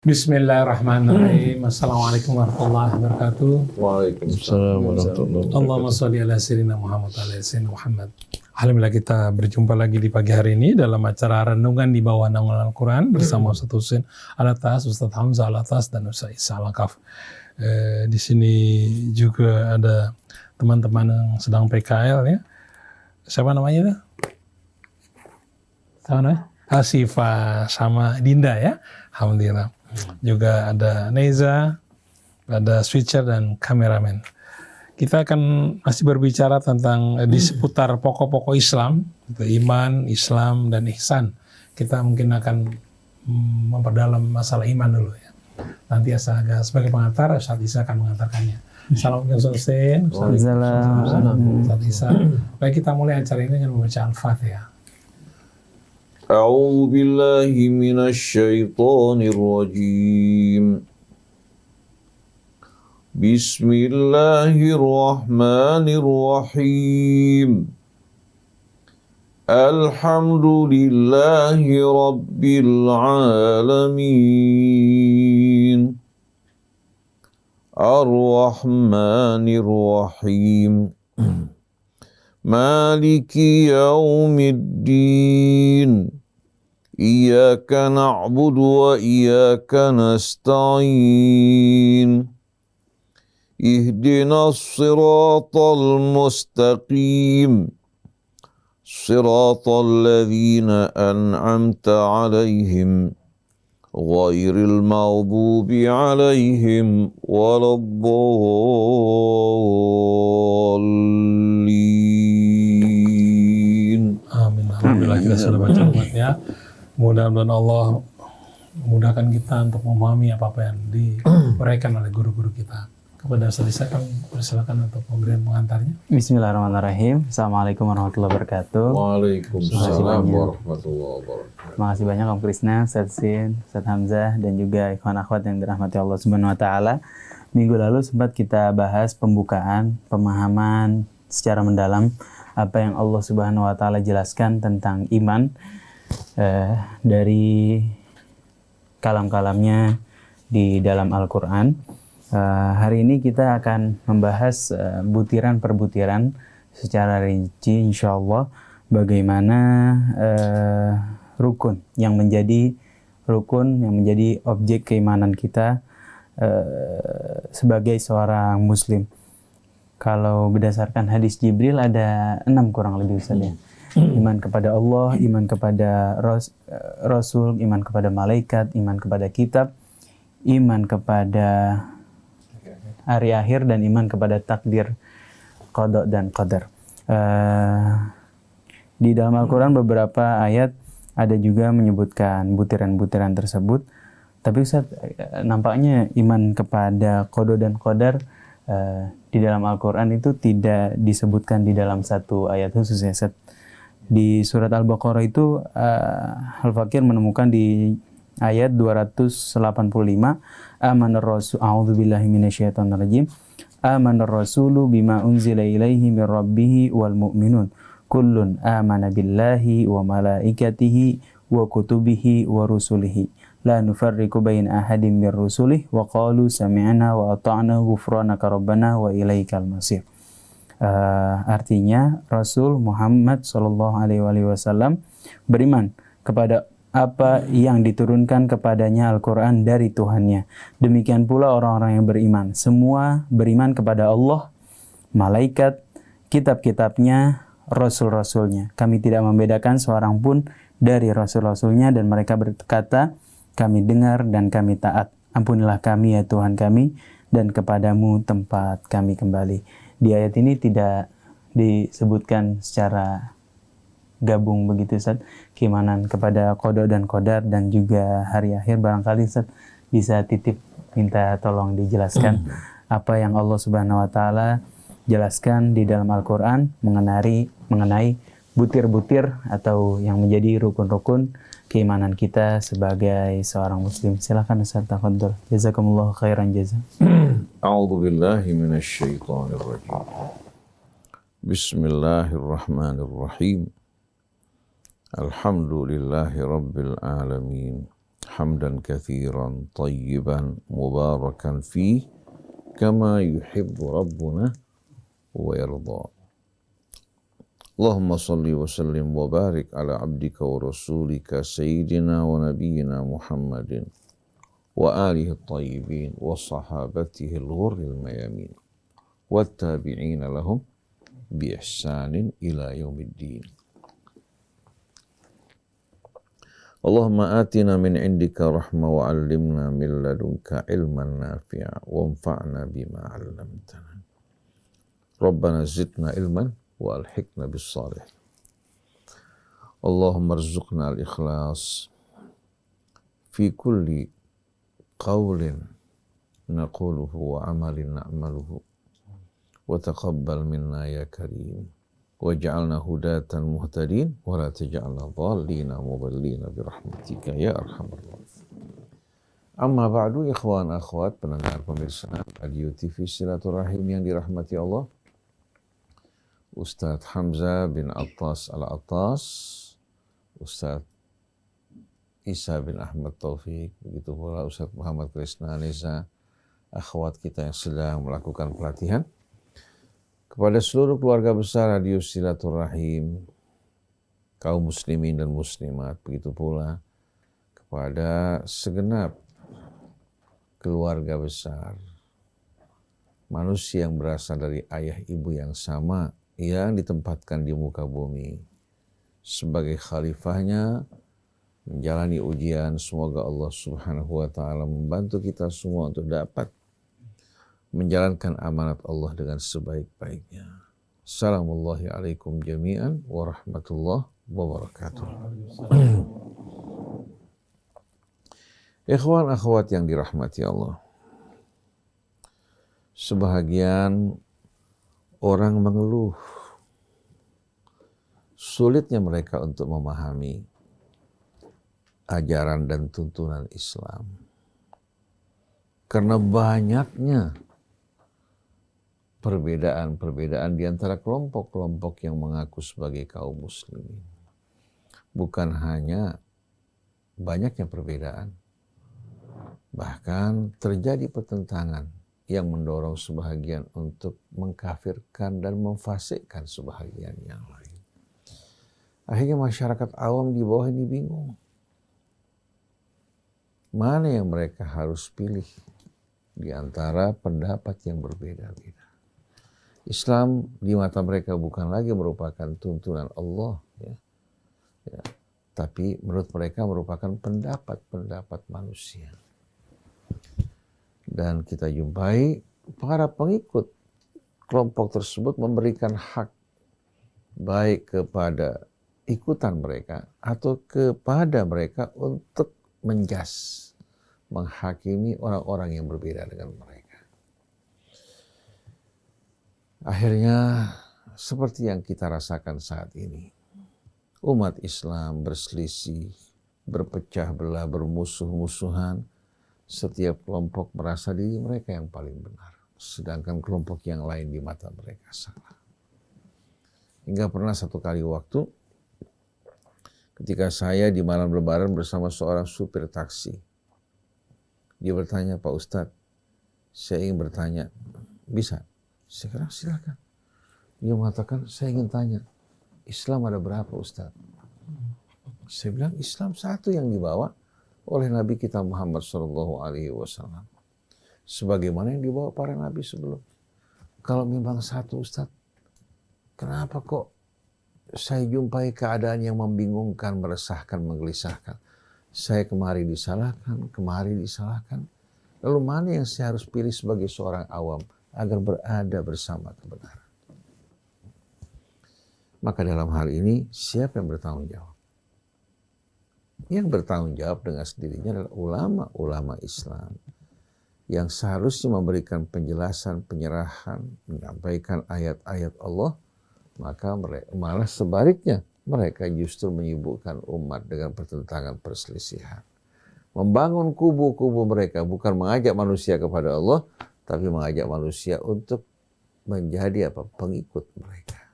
Bismillahirrahmanirrahim. Assalamualaikum warahmatullahi wabarakatuh. Waalaikumsalam warahmatullahi wabarakatuh. Allahumma sholli ala sayyidina Muhammad wa ala sayyidina Muhammad. Alhamdulillah kita berjumpa lagi di pagi hari ini dalam acara renungan di bawah naungan Al-Quran bersama Ustaz Husin Alatas, Ustaz Hamzah Alatas, dan Ustaz Isa Al-Kaf. Di sini juga ada teman-teman yang sedang PKL ya. Siapa namanya? Siapa namanya? Asifa sama Dinda ya. Alhamdulillah. Juga ada Neza, ada switcher dan kameramen. Kita akan masih berbicara tentang di seputar pokok-pokok Islam, iman, Islam, dan ihsan. Kita mungkin akan memperdalam masalah iman dulu ya. Nanti sebagai pengantar, Ustaz Isa akan mengantarkannya. Assalamualaikum Ustaz Husin. Ustaz Isa. Baik, kita mulai acara ini dengan membaca Al-Fatihah. A'udzu billahi minasy syaithanir rajim. Bismillahirrahmanirrahim. Alhamdulillahi rabbil alamin. Ar-Rahmanir Rahim. Maliki yaumiddin. Iyyaka na'budu wa iyyaka nasta'in. Ihdinas siratal mustaqim. Siratal ladzina an'amta 'alaihim ghairil maghdubi 'alaihim waladdallin. Amin. Alhamdulillah kita sudah baca umatnya. Mudah-mudahan Allah memudahkan kita untuk memahami apa-apa yang diuraikan oleh guru-guru kita. Kepada Ustaz Isa, kami persilakan untuk pemberian pengantarnya. Bismillahirrahmanirrahim. Assalamualaikum warahmatullahi wabarakatuh. Waalaikumsalam warahmatullahi wabarakatuh. Terima kasih banyak Om Krisna, Ustaz Sin, Ustaz Hamzah, dan juga ikhwan akhwat yang dirahmati Allah Subhanahu wa taala. Minggu lalu sempat kita bahas pembukaan, pemahaman secara mendalam apa yang Allah Subhanahu wa taala jelaskan tentang iman dari kalam-kalamnya di dalam Al-Quran. Hari ini kita akan membahas butiran per butiran secara rinci insyaallah bagaimana rukun yang menjadi objek keimanan kita sebagai seorang muslim. Kalau berdasarkan hadis Jibril ada 6 kurang lebih Ustaz ya. Iman kepada Allah, iman kepada Rasul, iman kepada malaikat, iman kepada kitab, iman kepada hari akhir, dan iman kepada takdir, qada dan qadar. Di dalam Al-Quran beberapa ayat ada juga menyebutkan butiran-butiran tersebut. Tapi Ustaz, nampaknya iman kepada qada dan qadar di dalam Al-Quran itu tidak disebutkan di dalam satu ayat khusus ya Ustaz. Di surat Al-Baqarah itu Al-Fakir menemukan di ayat 285 amanar rasul a'udzubillahi minasyaitonirrajim amanar rasulu bima unzila ilaihi mir rabbih wal mu'minun kullun amana billahi wa malaikatihi wa kutubihi wa rusulihi la nufarriqu baina ahadin mir rusulihi wa qalu sami'na wa ata'na ghufranaka rabbana wa ilaikal masir. Artinya Rasul Muhammad SAW beriman kepada apa yang diturunkan kepadanya Al-Quran dari Tuhannya. Demikian pula orang-orang yang beriman. Semua beriman kepada Allah, malaikat, kitab-kitabnya, rasul-rasulnya. Kami tidak membedakan seorang pun dari rasul-rasulnya, dan mereka berkata, kami dengar dan kami taat. Ampunilah kami ya Tuhan kami, dan kepadamu tempat kami kembali. Di ayat ini tidak disebutkan secara gabung begitu Ustaz, keimanan kepada qada dan qadar dan juga hari akhir. Barangkali Ustaz bisa titip minta tolong dijelaskan apa yang Allah Subhanahu wa taala jelaskan di dalam Al-Qur'an mengenai butir-butir atau yang menjadi rukun-rukun keimanan kita sebagai seorang muslim. Silakan Ustaz, tafadhol. Jazakumullahu khairan jazaa. A'udzu billahi minasy syaithanir rajim. Bismillahirrahmanirrahim. Alhamdulillahi rabbil alamin. حمدا كثيرا طيبا مباركا فيه كما يحب ربنا ويرضى. اللهم صل وسلم وبارك على عبدك ورسولك سيدنا ونبينا محمد وآله الطيبين وصحابته الغر الميامين والتابعين لهم بإحسان إلى يوم الدين. اللهم آتنا من عندك رحمة وعلمنا من لدنك علما نافعا وانفعنا بما علمتنا. ربنا زدنا علما وألحقنا بالصالحين. اللهم ارزقنا الإخلاص في كل قول نقوله وعمل نعمله وتقبل منا يا كريم واجعلنا هداة مهتدين ولا تجعلنا ضالين مضلين برحمتك يا أرحم الراحمين. Amma ba'du, ikhwan akhwat pendengar pemirsa Radio TV Silaturahim yang dirahmati Allah. Ustadz Hamzah bin Attas Al-Attas, Ustadz Isa bin Ahmad Taufik, begitu pula Ustadz Muhammad Krisna Neza, akhwat kita yang sedang melakukan pelatihan. Kepada seluruh keluarga besar Radio Silaturahim, kaum muslimin dan muslimat, begitu pula kepada segenap keluarga besar, manusia yang berasal dari ayah ibu yang sama, yang ditempatkan di muka bumi sebagai khalifahnya, menjalani ujian. Semoga Allah Subhanahu wa ta'ala membantu kita semua untuk dapat menjalankan amanat Allah dengan sebaik-baiknya. Assalamualaikum alaikum jami'an warahmatullahi wabarakatuh. Ikhwan akhwat yang dirahmati Allah, sebahagian orang mengeluh sulitnya mereka untuk memahami ajaran dan tuntunan Islam karena banyaknya perbedaan di antara kelompok-kelompok yang mengaku sebagai kaum muslimin. Bukan hanya banyaknya perbedaan, bahkan terjadi pertentangan yang mendorong sebahagian untuk mengkafirkan dan memfasikkan sebahagian yang lain. Akhirnya masyarakat awam di bawah ini bingung. Mana yang mereka harus pilih di antara pendapat yang berbeda-beda. Islam di mata mereka bukan lagi merupakan tuntunan Allah, ya, tapi menurut mereka merupakan pendapat-pendapat manusia. Dan kita jumpai para pengikut kelompok tersebut memberikan hak baik kepada ikutan mereka atau kepada mereka untuk menjas, menghakimi orang-orang yang berbeda dengan mereka. Akhirnya seperti yang kita rasakan saat ini, umat Islam berselisih, berpecah belah, bermusuh-musuhan. Setiap kelompok merasa diri mereka yang paling benar, sedangkan kelompok yang lain di mata mereka salah. Hingga pernah satu kali waktu, ketika saya di malam lebaran bersama seorang supir taksi, dia bertanya, "Pak Ustadz, saya ingin bertanya, bisa?" Saya kira silakan. Dia mengatakan, "Saya ingin tanya, Islam ada berapa Ustadz?" Saya bilang, Islam satu yang dibawa oleh Nabi kita Muhammad SAW, sebagaimana yang dibawa para Nabi sebelum. Kalau memang satu Ustadz, kenapa kok saya jumpai keadaan yang membingungkan, meresahkan, menggelisahkan? Saya kemari disalahkan, kemari disalahkan. Lalu mana yang saya harus pilih sebagai seorang awam agar berada bersama kebenaran? Maka dalam hal ini, siapa yang bertanggung jawab? Yang bertanggung jawab dengan sendirinya adalah ulama-ulama Islam yang seharusnya memberikan penjelasan, penyerahan, menyampaikan ayat-ayat Allah. Maka malah sebaliknya, mereka justru menyibukkan umat dengan pertentangan, perselisihan. Membangun kubu-kubu mereka bukan mengajak manusia kepada Allah, tapi mengajak manusia untuk menjadi pengikut mereka.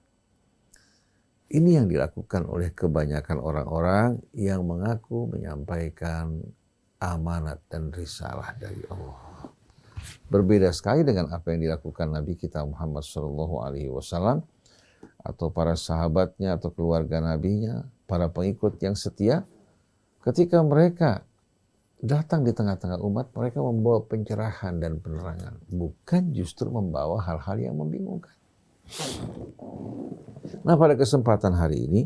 Ini yang dilakukan oleh kebanyakan orang-orang yang mengaku menyampaikan amanat dan risalah dari Allah. Berbeda sekali dengan apa yang dilakukan Nabi kita Muhammad SAW atau para sahabatnya atau keluarga nabinya, para pengikut yang setia. Ketika mereka datang di tengah-tengah umat, mereka membawa pencerahan dan penerangan, bukan justru membawa hal-hal yang membingungkan. Nah, pada kesempatan hari ini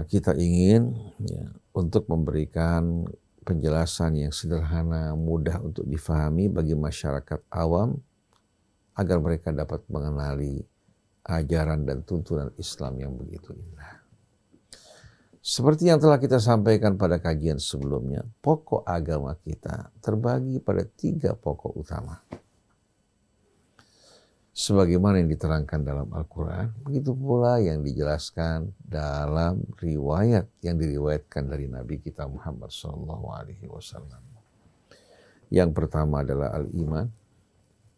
kita ingin untuk memberikan penjelasan yang sederhana, mudah untuk difahami bagi masyarakat awam agar mereka dapat mengenali ajaran dan tuntunan Islam yang begitu indah. Seperti yang telah kita sampaikan pada kajian sebelumnya, pokok agama kita terbagi pada 3 pokok utama. Sebagaimana yang diterangkan dalam Al-Quran, begitu pula yang dijelaskan dalam riwayat yang diriwayatkan dari Nabi kita Muhammad SAW. Yang pertama adalah al-iman,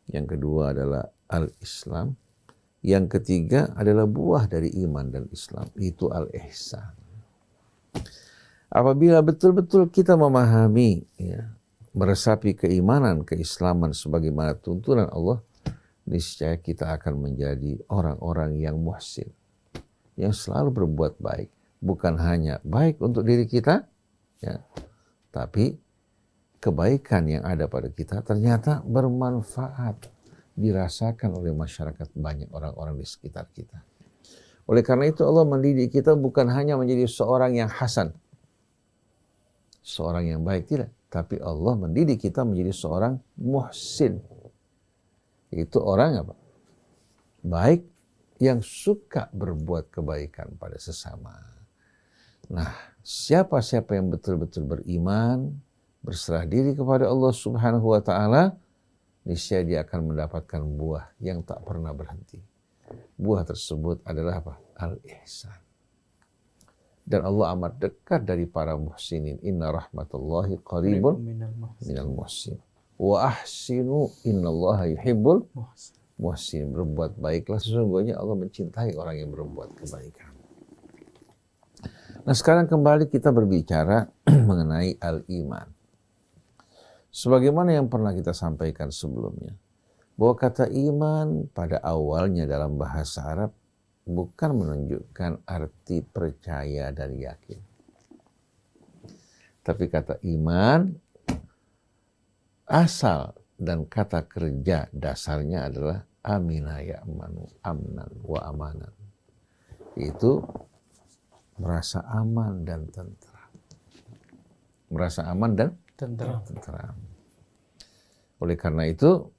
yang kedua adalah al-islam, yang ketiga adalah buah dari iman dan Islam, itu al-ihsan. Apabila betul-betul kita memahami, meresapi keimanan, keislaman sebagaimana tuntunan Allah, niscaya kita akan menjadi orang-orang yang muhsin, yang selalu berbuat baik, bukan hanya baik untuk diri kita, tapi kebaikan yang ada pada kita ternyata bermanfaat, dirasakan oleh masyarakat, banyak orang-orang di sekitar kita. Oleh karena itu Allah mendidik kita bukan hanya menjadi seorang yang hasan, seorang yang baik, tidak. Tapi Allah mendidik kita menjadi seorang muhsin. Itu orang apa? Baik yang suka berbuat kebaikan pada sesama. Nah, siapa-siapa yang betul-betul beriman, berserah diri kepada Allah Subhanahu wa Ta'ala, niscaya dia akan mendapatkan buah yang tak pernah berhenti. Buah tersebut adalah apa? Al-ihsan. Dan Allah amat dekat dari para muhsinin. Inna rahmatullahi qaribun minal muhsin. Wa ahsinu innallaha yuhibbul muhsin. Berbuat baiklah, sesungguhnya Allah mencintai orang yang berbuat kebaikan. Nah, sekarang kembali kita berbicara mengenai al-iman. Sebagaimana yang pernah kita sampaikan sebelumnya, bahwa kata iman pada awalnya dalam bahasa Arab bukan menunjukkan arti percaya dan yakin. Tapi kata iman, asal dan kata kerja dasarnya adalah amina ya'manu, amnan wa amanan. Itu merasa aman dan tentram. Merasa aman dan tentram. Oleh karena itu,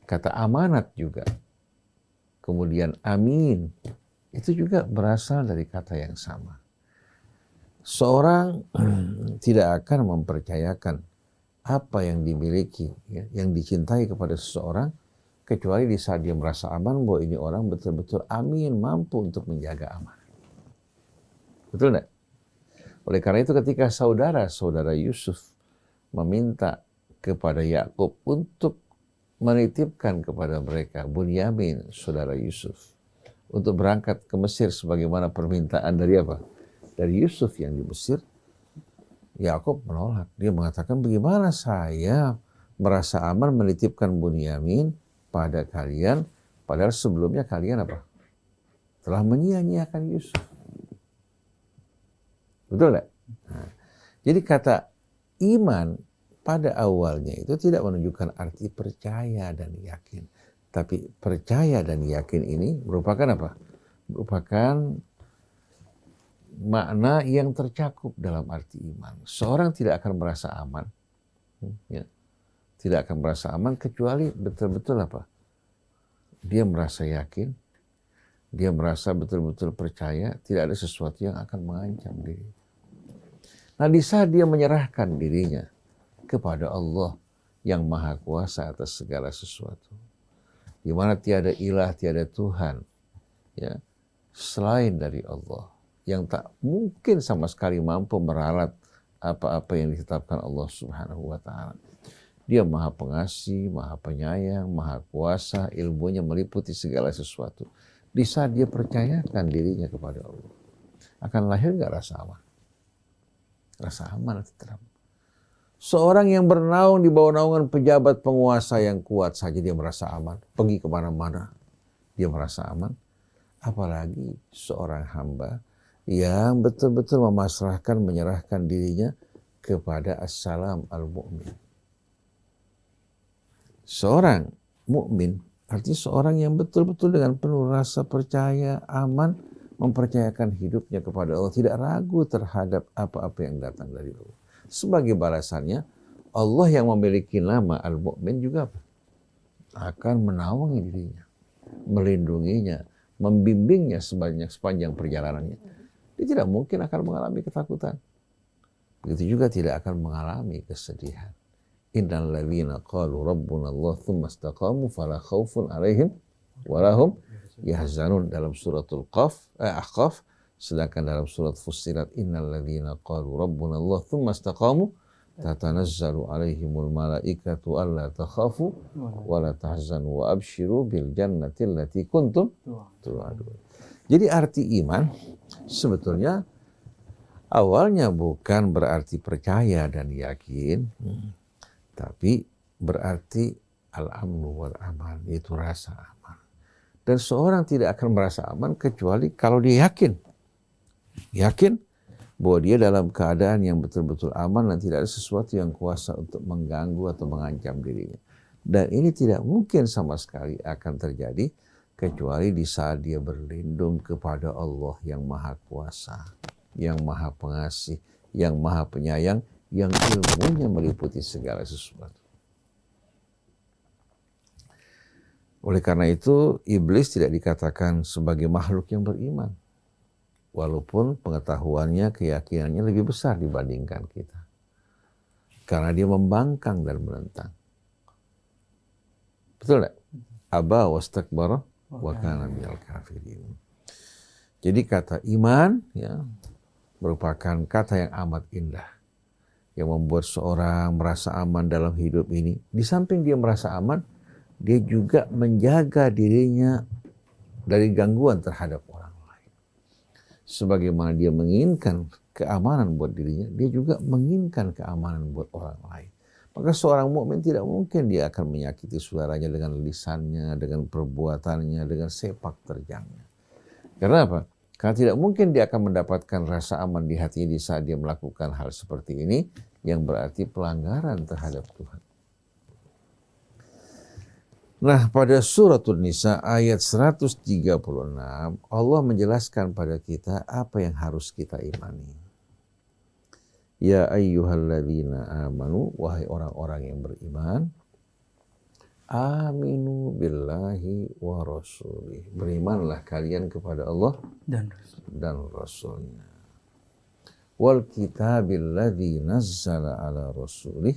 kata amanat juga, kemudian amin, itu juga berasal dari kata yang sama. Seorang tidak akan mempercayakan apa yang dimiliki, yang dicintai kepada seseorang, kecuali di saat dia merasa aman bahwa ini orang betul-betul amin, mampu untuk menjaga aman. Betul tidak? Oleh karena itu ketika saudara-saudara Yusuf meminta kepada Yakub untuk menitipkan kepada mereka Bunyamin, saudara Yusuf, untuk berangkat ke Mesir sebagaimana permintaan dari apa? Dari Yusuf yang di Mesir, Yakub menolak. Dia mengatakan, bagaimana saya merasa aman menitipkan Bunyamin pada kalian, padahal sebelumnya kalian apa? Telah menyia-nyiakan Yusuf. Betul tidak? Nah, jadi kata iman pada awalnya itu tidak menunjukkan arti percaya dan yakin. Tapi percaya dan yakin ini merupakan apa? Merupakan makna yang tercakup dalam arti iman. Seorang tidak akan merasa aman. Tidak akan merasa aman kecuali betul-betul apa? Dia merasa yakin. Dia merasa betul-betul percaya. Tidak ada sesuatu yang akan mengancam diri. Nah, di saat dia menyerahkan dirinya kepada Allah yang Maha Kuasa atas segala sesuatu, di mana tiada ilah, tiada Tuhan selain dari Allah, yang tak mungkin sama sekali mampu meralat apa-apa yang ditetapkan Allah Subhanahu wa Ta'ala. Dia Maha Pengasih, Maha Penyayang, Maha Kuasa, ilmunya meliputi segala sesuatu. Di saat dia percayakan dirinya kepada Allah, akan lahir nggak rasa aman? Rasa aman atau tenang. Seorang yang bernaung di bawah naungan pejabat penguasa yang kuat saja dia merasa aman. Pergi kemana-mana dia merasa aman. Apalagi seorang hamba yang betul-betul memasrahkan, menyerahkan dirinya kepada as-salam al-mu'min. Seorang mukmin artinya seorang yang betul-betul dengan penuh rasa percaya, aman, mempercayakan hidupnya kepada Allah, tidak ragu terhadap apa-apa yang datang dari Allah. Sebagai balasannya, Allah yang memiliki nama Al-Mu'min juga akan menaungi dirinya, melindunginya, membimbingnya sepanjang perjalanannya. Dia tidak mungkin akan mengalami ketakutan. Begitu juga tidak akan mengalami kesedihan. Innal ladzina qalu rabbuna Allah tsumma istaqamu fala khaufun 'alaihim wa lahum yahzanun dalam suratul Ahqaf. Sedangkan dalam surat Fussilat, innal ladzina qalu rabbuna Allah tsumma istaqamu tatanazzalu 'alaihimul malaikatu alla takhafu wa la tahzanu wa abshiru bil jannati allati kuntum tu'adun. Jadi arti iman sebetulnya awalnya bukan berarti percaya dan yakin, tapi berarti al-amnu wal aman, yaitu rasa aman. Dan seorang tidak akan merasa aman kecuali kalau dia yakin bahwa dia dalam keadaan yang betul-betul aman dan tidak ada sesuatu yang kuasa untuk mengganggu atau mengancam dirinya. Dan ini tidak mungkin sama sekali akan terjadi kecuali di saat dia berlindung kepada Allah yang Maha Kuasa, yang Maha Pengasih, yang Maha Penyayang, yang ilmunya meliputi segala sesuatu. Oleh karena itu, iblis tidak dikatakan sebagai makhluk yang beriman. Walaupun pengetahuannya, keyakinannya lebih besar dibandingkan kita. Karena dia membangkang dan menentang. Betul tidak? Aba wastakbara wa kana minal kafirin. Jadi kata iman ya, merupakan kata yang amat indah. Yang membuat seorang merasa aman dalam hidup ini. Di samping dia merasa aman, dia juga menjaga dirinya dari gangguan terhadap orang lain. Sebagaimana dia menginginkan keamanan buat dirinya, dia juga menginginkan keamanan buat orang lain. Maka seorang mukmin tidak mungkin dia akan menyakiti saudaranya dengan lisannya, dengan perbuatannya, dengan sepak terjangnya. Karena apa? Karena tidak mungkin dia akan mendapatkan rasa aman di hatinya di saat dia melakukan hal seperti ini, yang berarti pelanggaran terhadap Tuhan. Nah, pada suratul Nisa ayat 136, Allah menjelaskan pada kita apa yang harus kita imani. Ya ayyuhalladzina amanu, wahai orang-orang yang beriman, aminu billahi wa rasulih. Berimanlah kalian kepada Allah dan Rasulnya. Wal kitabil ladzi nazzala ala rasulih,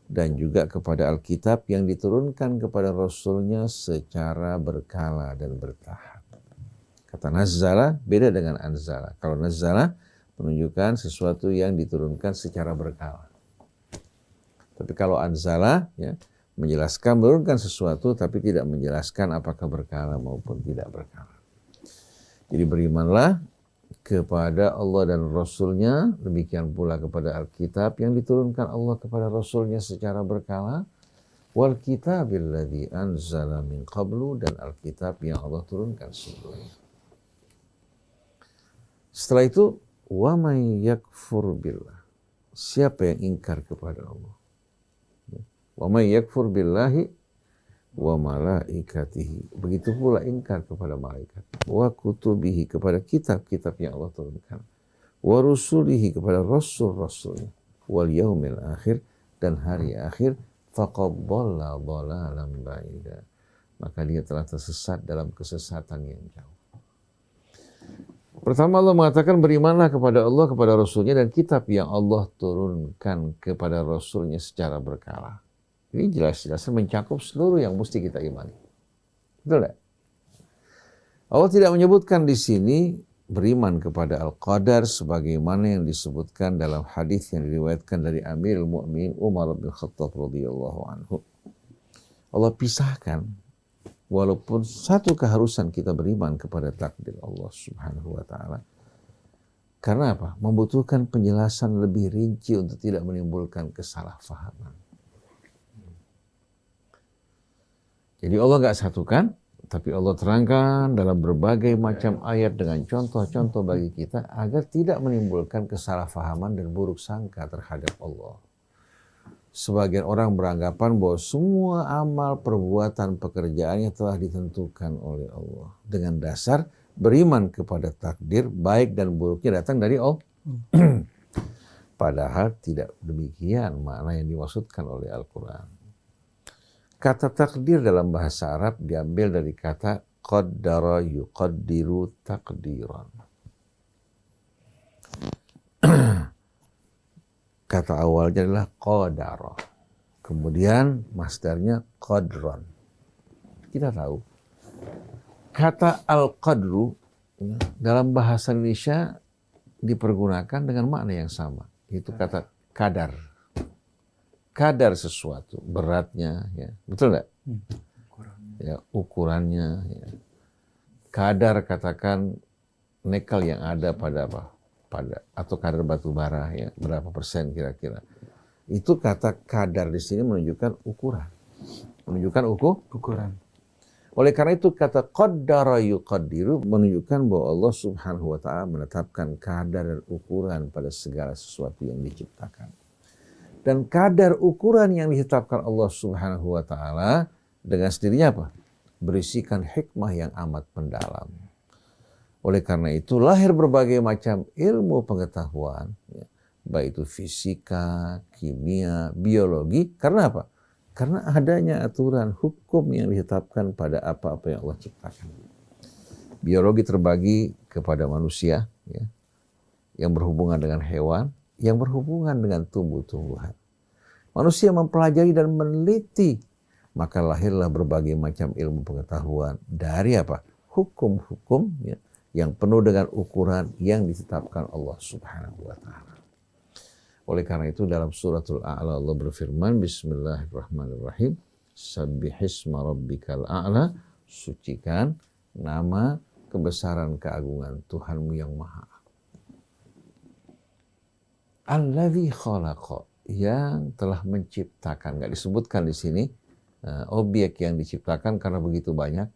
dan juga kepada Alkitab yang diturunkan kepada Rasulnya secara berkala dan bertahap. Kata nazzala beda dengan anzala. Kalau nazzala menunjukkan sesuatu yang diturunkan secara berkala. Tapi kalau anzala ya, menjelaskan menurunkan sesuatu tapi tidak menjelaskan apakah berkala maupun tidak berkala. Jadi berimanlah kepada Allah dan Rasulnya, demikian pula kepada Alkitab yang diturunkan Allah kepada Rasulnya secara berkala, wal kitabil ladzi anzala min qablu, dan Alkitab yang Allah turunkan sebelumnya. Setelah itu, wa may yakfur billah, siapa yang ingkar kepada Allah, wa may yakfur billahi wa malaikatihi, begitu pula ingkar kepada malaikat, wa kutubihi, kepada kitab-kitab yang Allah turunkan, wa rusulihi, kepada rasul-rasulnya, wal yaumil akhir, dan hari akhir, faqad dhalla dhalalan ba'ida, maka dia telah tersesat dalam kesesatan yang jauh. Pertama Allah mengatakan berimanlah kepada Allah, kepada Rasulnya, dan kitab yang Allah turunkan kepada Rasulnya secara berkala. Ini jelas-jelas mencakup seluruh yang mesti kita imani. Betul tidak? Allah tidak menyebutkan di sini beriman kepada Al-Qadar sebagaimana yang disebutkan dalam hadis yang diriwayatkan dari Amirul Mukminin Umar bin Khattab radhiyallahu anhu. Allah pisahkan, walaupun satu keharusan kita beriman kepada takdir Allah Subhanahu wa taala. Karena apa? Membutuhkan penjelasan lebih rinci untuk tidak menimbulkan kesalahpahaman. Jadi Allah nggak satukan, tapi Allah terangkan dalam berbagai macam ayat dengan contoh-contoh bagi kita agar tidak menimbulkan kesalahpahaman dan buruk sangka terhadap Allah. Sebagian orang beranggapan bahwa semua amal, perbuatan, pekerjaannya telah ditentukan oleh Allah dengan dasar beriman kepada takdir baik dan buruknya datang dari Allah. Padahal tidak demikian makna yang dimaksudkan oleh Al-Quran. Kata takdir dalam bahasa Arab diambil dari kata qaddara yuqaddiru taqdiran. Kata awalnya adalah qadara. Kemudian masdarnya qadran. Kita tahu kata al-qadru dalam bahasa Indonesia dipergunakan dengan makna yang sama. Itu kata kadar. Kadar sesuatu, beratnya, ya. Betul nggak? Ya, ukurannya. Ya. Kadar katakan nikel yang ada pada apa? Atau kadar batu bara, ya, berapa persen kira-kira? Itu kata kadar di sini menunjukkan ukuran, menunjukkan ukuran. Oleh karena itu kata qaddara yuqaddiru menunjukkan bahwa Allah Subhanahu wa taala menetapkan kadar dan ukuran pada segala sesuatu yang diciptakan. Dan kadar ukuran yang ditetapkan Allah Subhanahu wa taala dengan sendirinya apa? Berisikan hikmah yang amat mendalam. Oleh karena itu lahir berbagai macam ilmu pengetahuan, ya, baik itu fisika, kimia, biologi. Karena apa? Karena adanya aturan hukum yang ditetapkan pada apa-apa yang Allah ciptakan. Biologi terbagi kepada manusia, ya, yang berhubungan dengan hewan, yang berhubungan dengan tumbuh-tumbuhan. Manusia mempelajari dan meneliti, maka lahirlah berbagai macam ilmu pengetahuan dari apa? Hukum-hukum, ya, yang penuh dengan ukuran yang ditetapkan Allah Subhanahu wa taala. Oleh karena itu dalam suratul A'la Allah berfirman, Bismillahirrahmanirrahim, Sabbihisma rabbikal a'la, sucikan nama kebesaran keagungan Tuhanmu yang maha. Alladzi khalaqa, yang telah menciptakan. Nggak disebutkan di sini objek yang diciptakan karena begitu banyak.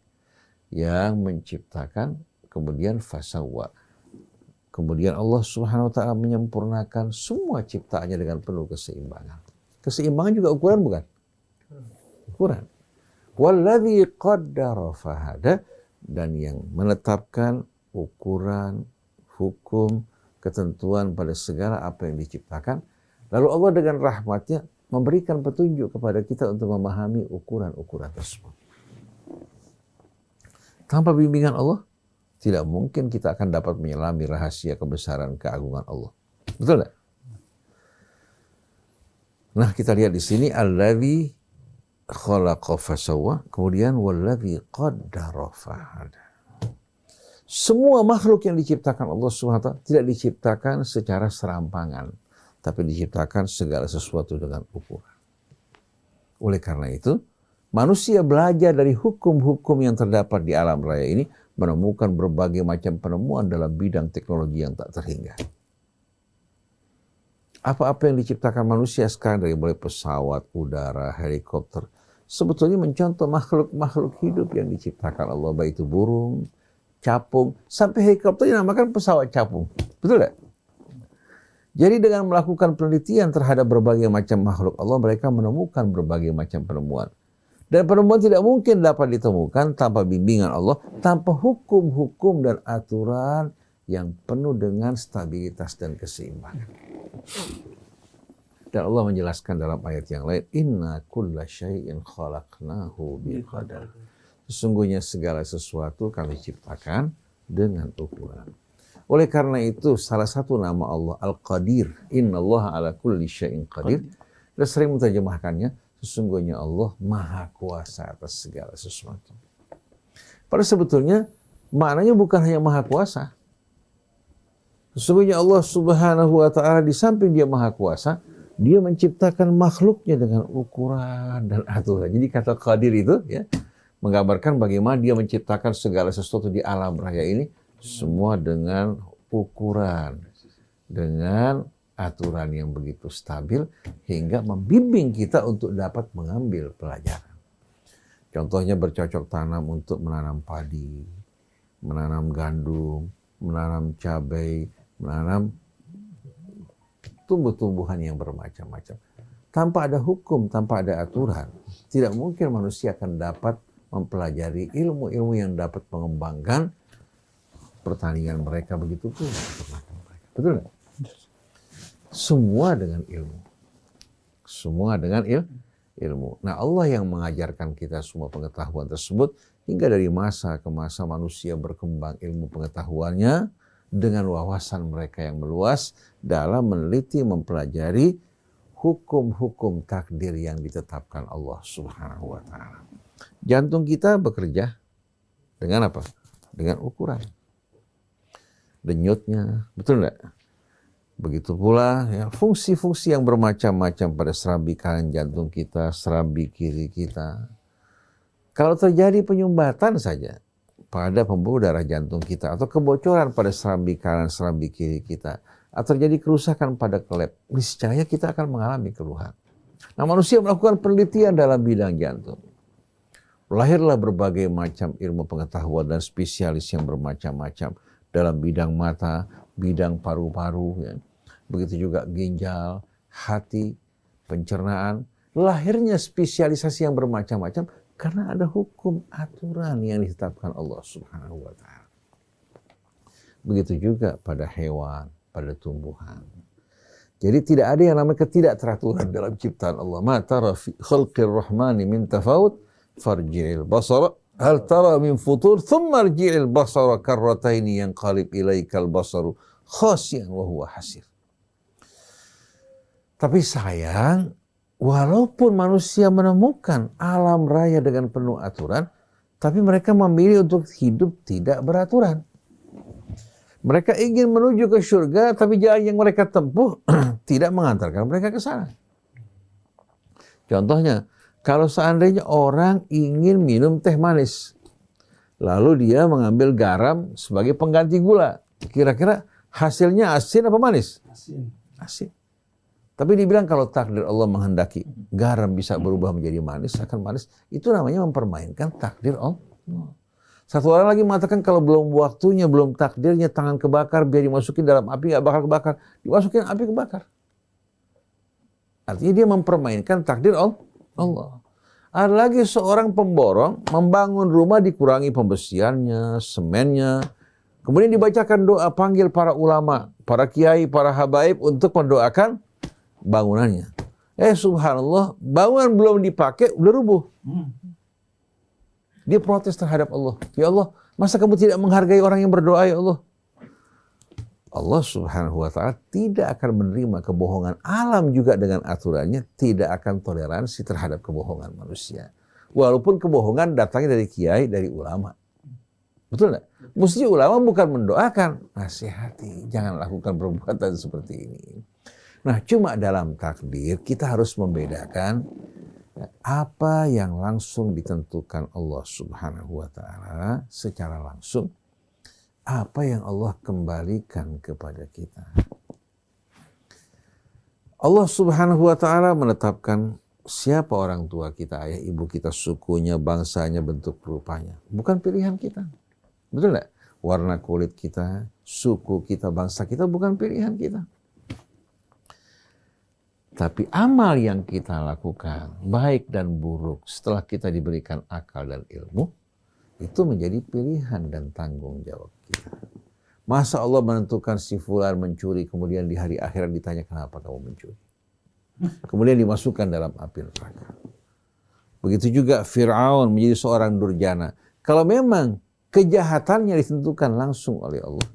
Yang menciptakan, kemudian fasawwa. Kemudian Allah Subhanahu wa taala menyempurnakan semua ciptaannya dengan penuh keseimbangan. Keseimbangan juga ukuran bukan? Ukuran. Walladzi qaddara fahada, dan yang menetapkan ukuran, hukum, ketentuan pada segala apa yang diciptakan. Lalu Allah dengan rahmatnya memberikan petunjuk kepada kita untuk memahami ukuran-ukuran tersebut. Tanpa bimbingan Allah, tidak mungkin kita akan dapat menyelami rahasia kebesaran keagungan Allah. Betul tidak? Nah, kita lihat di sini alladzi khalaqa fasawwa, kemudian walladzi qaddara fahada. Semua makhluk yang diciptakan Allah SWT tidak diciptakan secara serampangan, tapi diciptakan segala sesuatu dengan ukuran. Oleh karena itu, manusia belajar dari hukum-hukum yang terdapat di alam raya ini, menemukan berbagai macam penemuan dalam bidang teknologi yang tak terhingga. Apa-apa yang diciptakan manusia sekarang dari mulai pesawat, udara, helikopter, sebetulnya mencontoh makhluk-makhluk hidup yang diciptakan Allah, baik itu burung, capung, sampai helikopter dinamakan pesawat capung. Betul tidak? Jadi dengan melakukan penelitian terhadap berbagai macam makhluk Allah, mereka menemukan berbagai macam penemuan. Dan penemuan tidak mungkin dapat ditemukan tanpa bimbingan Allah, tanpa hukum-hukum dan aturan yang penuh dengan stabilitas dan keseimbangan. Dan Allah menjelaskan dalam ayat yang lain, Inna kulla syai'in khalaqnahu biqadar. Sesungguhnya segala sesuatu kami ciptakan dengan ukuran. Oleh karena itu, salah satu nama Allah Al-Qadir, Innallaha ala kulli syai'in qadir. Kita sering menterjemahkannya, sesungguhnya Allah maha kuasa atas segala sesuatu. Padahal sebetulnya maknanya bukan hanya maha kuasa. Sesungguhnya Allah Subhanahu wa taala di samping dia maha kuasa, dia menciptakan makhluknya dengan ukuran dan aturan. Jadi kata qadir itu ya menggambarkan bagaimana dia menciptakan segala sesuatu di alam raya ini semua dengan ukuran, dengan aturan yang begitu stabil hingga membimbing kita untuk dapat mengambil pelajaran. Contohnya bercocok tanam untuk menanam padi, menanam gandum, menanam cabai, menanam tumbuh-tumbuhan yang bermacam-macam. Tanpa ada hukum, tanpa ada aturan, tidak mungkin manusia akan dapat mempelajari ilmu-ilmu yang dapat mengembangkan pertanian mereka, begitu pun peternakan mereka. Betul nggak? Semua dengan ilmu. Semua dengan ilmu. Nah, Allah yang mengajarkan kita semua pengetahuan tersebut hingga dari masa ke masa manusia berkembang ilmu pengetahuannya dengan wawasan mereka yang meluas dalam meneliti, mempelajari hukum-hukum takdir yang ditetapkan Allah Subhanahu wa taala. Jantung kita bekerja dengan apa? Dengan ukuran. Denyutnya, betul enggak? Begitu pula ya, fungsi-fungsi yang bermacam-macam pada serambi kanan jantung kita, serambi kiri kita. Kalau terjadi penyumbatan saja pada pembuluh darah jantung kita atau kebocoran pada serambi kanan, serambi kiri kita, atau terjadi kerusakan pada klep, niscaya kita akan mengalami keluhan. Nah, manusia melakukan penelitian dalam bidang jantung. Lahirlah berbagai macam ilmu pengetahuan dan spesialis yang bermacam-macam dalam bidang mata, bidang paru-paru, ya. Begitu juga ginjal, hati, pencernaan. Lahirnya spesialisasi yang bermacam-macam karena ada hukum aturan yang ditetapkan Allah Subhanahu wa taala. Begitu juga pada hewan, pada tumbuhan. Jadi tidak ada yang namanya ketidakteraturan dalam ciptaan Allah. Ma tara fi khalqir rahmani min tafawut farji'il basara hal tara min futur thumma arji'il basara karrataini yanqalib ilaikal basaru khasian wa huwa hasir. Tapi sayang, walaupun manusia menemukan alam raya dengan penuh aturan, tapi mereka memilih untuk hidup tidak beraturan. Mereka ingin menuju ke surga, tapi jalan yang mereka tempuh tidak mengantarkan mereka ke sana. Contohnya, kalau seandainya orang ingin minum teh manis, lalu dia mengambil garam sebagai pengganti gula, kira-kira hasilnya asin apa manis? Asin. Tapi dibilang kalau takdir Allah menghendaki garam bisa berubah menjadi manis, akan manis, itu namanya mempermainkan takdir Allah. Satu orang lagi mengatakan kalau belum waktunya, belum takdirnya tangan kebakar, biar dimasukin dalam api nggak bakal kebakar, dimasukin api kebakar. Artinya dia mempermainkan takdir Allah. Ada lagi seorang pemborong membangun rumah dikurangi pembesiannya, semennya, kemudian dibacakan doa panggil para ulama, para kiai, para habaib untuk mendoakan bangunannya. Subhanallah, bangunan belum dipakai udah rubuh. Dia protes terhadap Allah. Ya Allah, masa kamu tidak menghargai orang yang berdoa, ya Allah? Allah Subhanahu wa taala tidak akan menerima kebohongan. Alam juga dengan aturannya tidak akan toleransi terhadap kebohongan manusia. Walaupun kebohongan datangnya dari kiai, dari ulama. Betul enggak? Mesti ulama bukan mendoakan, nasihati, jangan lakukan perbuatan seperti ini. Nah, cuma dalam takdir kita harus membedakan apa yang langsung ditentukan Allah Subhanahu wa taala secara langsung, apa yang Allah kembalikan kepada kita. Allah Subhanahu wa taala menetapkan siapa orang tua kita, ayah ibu kita, sukunya, bangsanya, bentuk rupanya. Bukan pilihan kita. Betul enggak? Warna kulit kita, suku kita, bangsa kita bukan pilihan kita. Tapi amal yang kita lakukan, baik dan buruk, setelah kita diberikan akal dan ilmu, itu menjadi pilihan dan tanggung jawab kita. Masa Allah menentukan si fulan mencuri, kemudian di hari akhirat ditanya kenapa kamu mencuri? Kemudian dimasukkan dalam api neraka. Begitu juga Fir'aun menjadi seorang durjana. Kalau memang kejahatannya ditentukan langsung oleh Allah,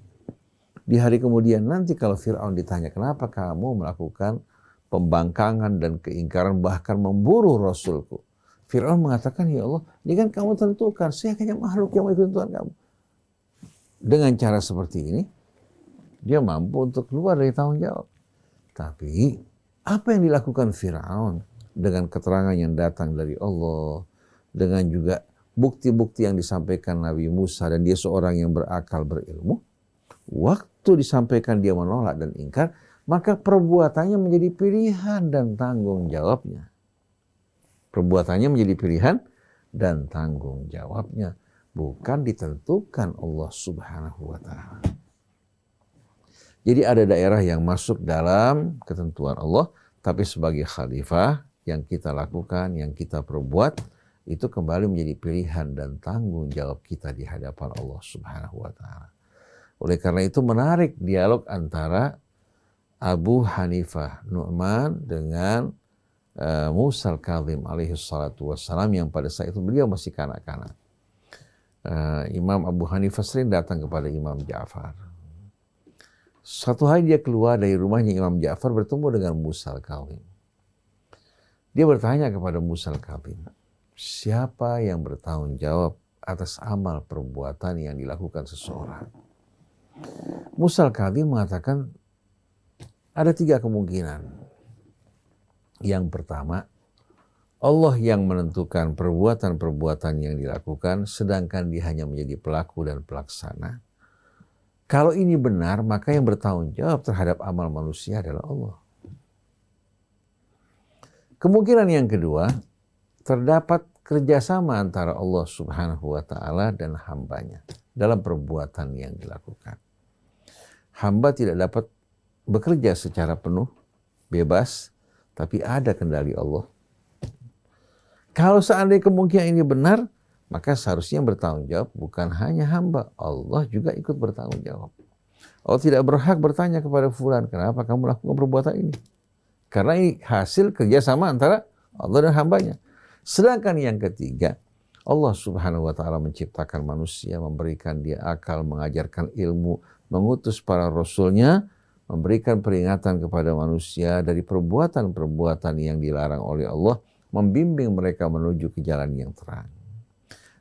di hari kemudian nanti kalau Fir'aun ditanya kenapa kamu melakukan pembangkangan dan keingkaran, bahkan memburu Rasulku, Fir'aun mengatakan, ya Allah, ini kan kamu tentukan, saya hanya makhluk yang mengikuti Tuhan kamu. Dengan cara seperti ini, dia mampu untuk keluar dari tanggung jawab. Tapi, apa yang dilakukan Fir'aun dengan keterangan yang datang dari Allah, dengan juga bukti-bukti yang disampaikan Nabi Musa, dan dia seorang yang berakal, berilmu, Waktu disampaikan dia menolak dan ingkar, maka perbuatannya menjadi pilihan dan tanggung jawabnya. Perbuatannya menjadi pilihan dan tanggung jawabnya, bukan ditentukan Allah Subhanahu wa Ta'ala. Jadi ada daerah yang masuk dalam ketentuan Allah, tapi sebagai khalifah yang kita lakukan, yang kita perbuat, itu kembali menjadi pilihan dan tanggung jawab kita di hadapan Allah Subhanahu wa Ta'ala. Oleh karena itu menarik dialog antara Abu Hanifah Nu'man dengan Musa al-Kazim alaihi salatu wassalam, yang pada saat itu beliau masih kanak-kanak. Imam Abu Hanifah sering datang kepada Imam Ja'far. Suatu hari dia keluar dari rumahnya Imam Ja'far bertemu dengan Musa al-Kazim. Dia bertanya kepada Musa al-Kazim, siapa yang bertanggung jawab atas amal perbuatan yang dilakukan seseorang? Musa al-Kazim mengatakan ada 3 kemungkinan. Yang pertama, Allah yang menentukan perbuatan-perbuatan yang dilakukan, sedangkan dia hanya menjadi pelaku dan pelaksana. Kalau ini benar, maka yang bertanggung jawab terhadap amal manusia adalah Allah. Kemungkinan yang kedua, terdapat kerjasama antara Allah Subhanahu wa Ta'ala dan hambanya dalam perbuatan yang dilakukan. Hamba tidak dapat bekerja secara penuh, bebas, tapi ada kendali Allah. Kalau seandainya kemungkinan ini benar, maka seharusnya yang bertanggung jawab bukan hanya hamba, Allah juga ikut bertanggung jawab. Allah tidak berhak bertanya kepada fulan, kenapa kamu lakukan perbuatan ini? Karena ini hasil kerjasama antara Allah dan hambanya. Sedangkan yang ketiga, Allah Subhanahu wa Ta'ala menciptakan manusia, memberikan dia akal, mengajarkan ilmu, mengutus para rasulnya, memberikan peringatan kepada manusia dari perbuatan-perbuatan yang dilarang oleh Allah, membimbing mereka menuju ke jalan yang terang.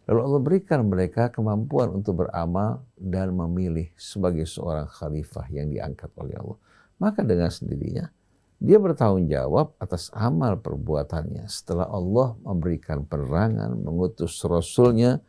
Lalu Allah berikan mereka kemampuan untuk beramal dan memilih sebagai seorang khalifah yang diangkat oleh Allah. Maka dengan sendirinya, dia bertanggung jawab atas amal perbuatannya setelah Allah memberikan penerangan, mengutus rasulnya,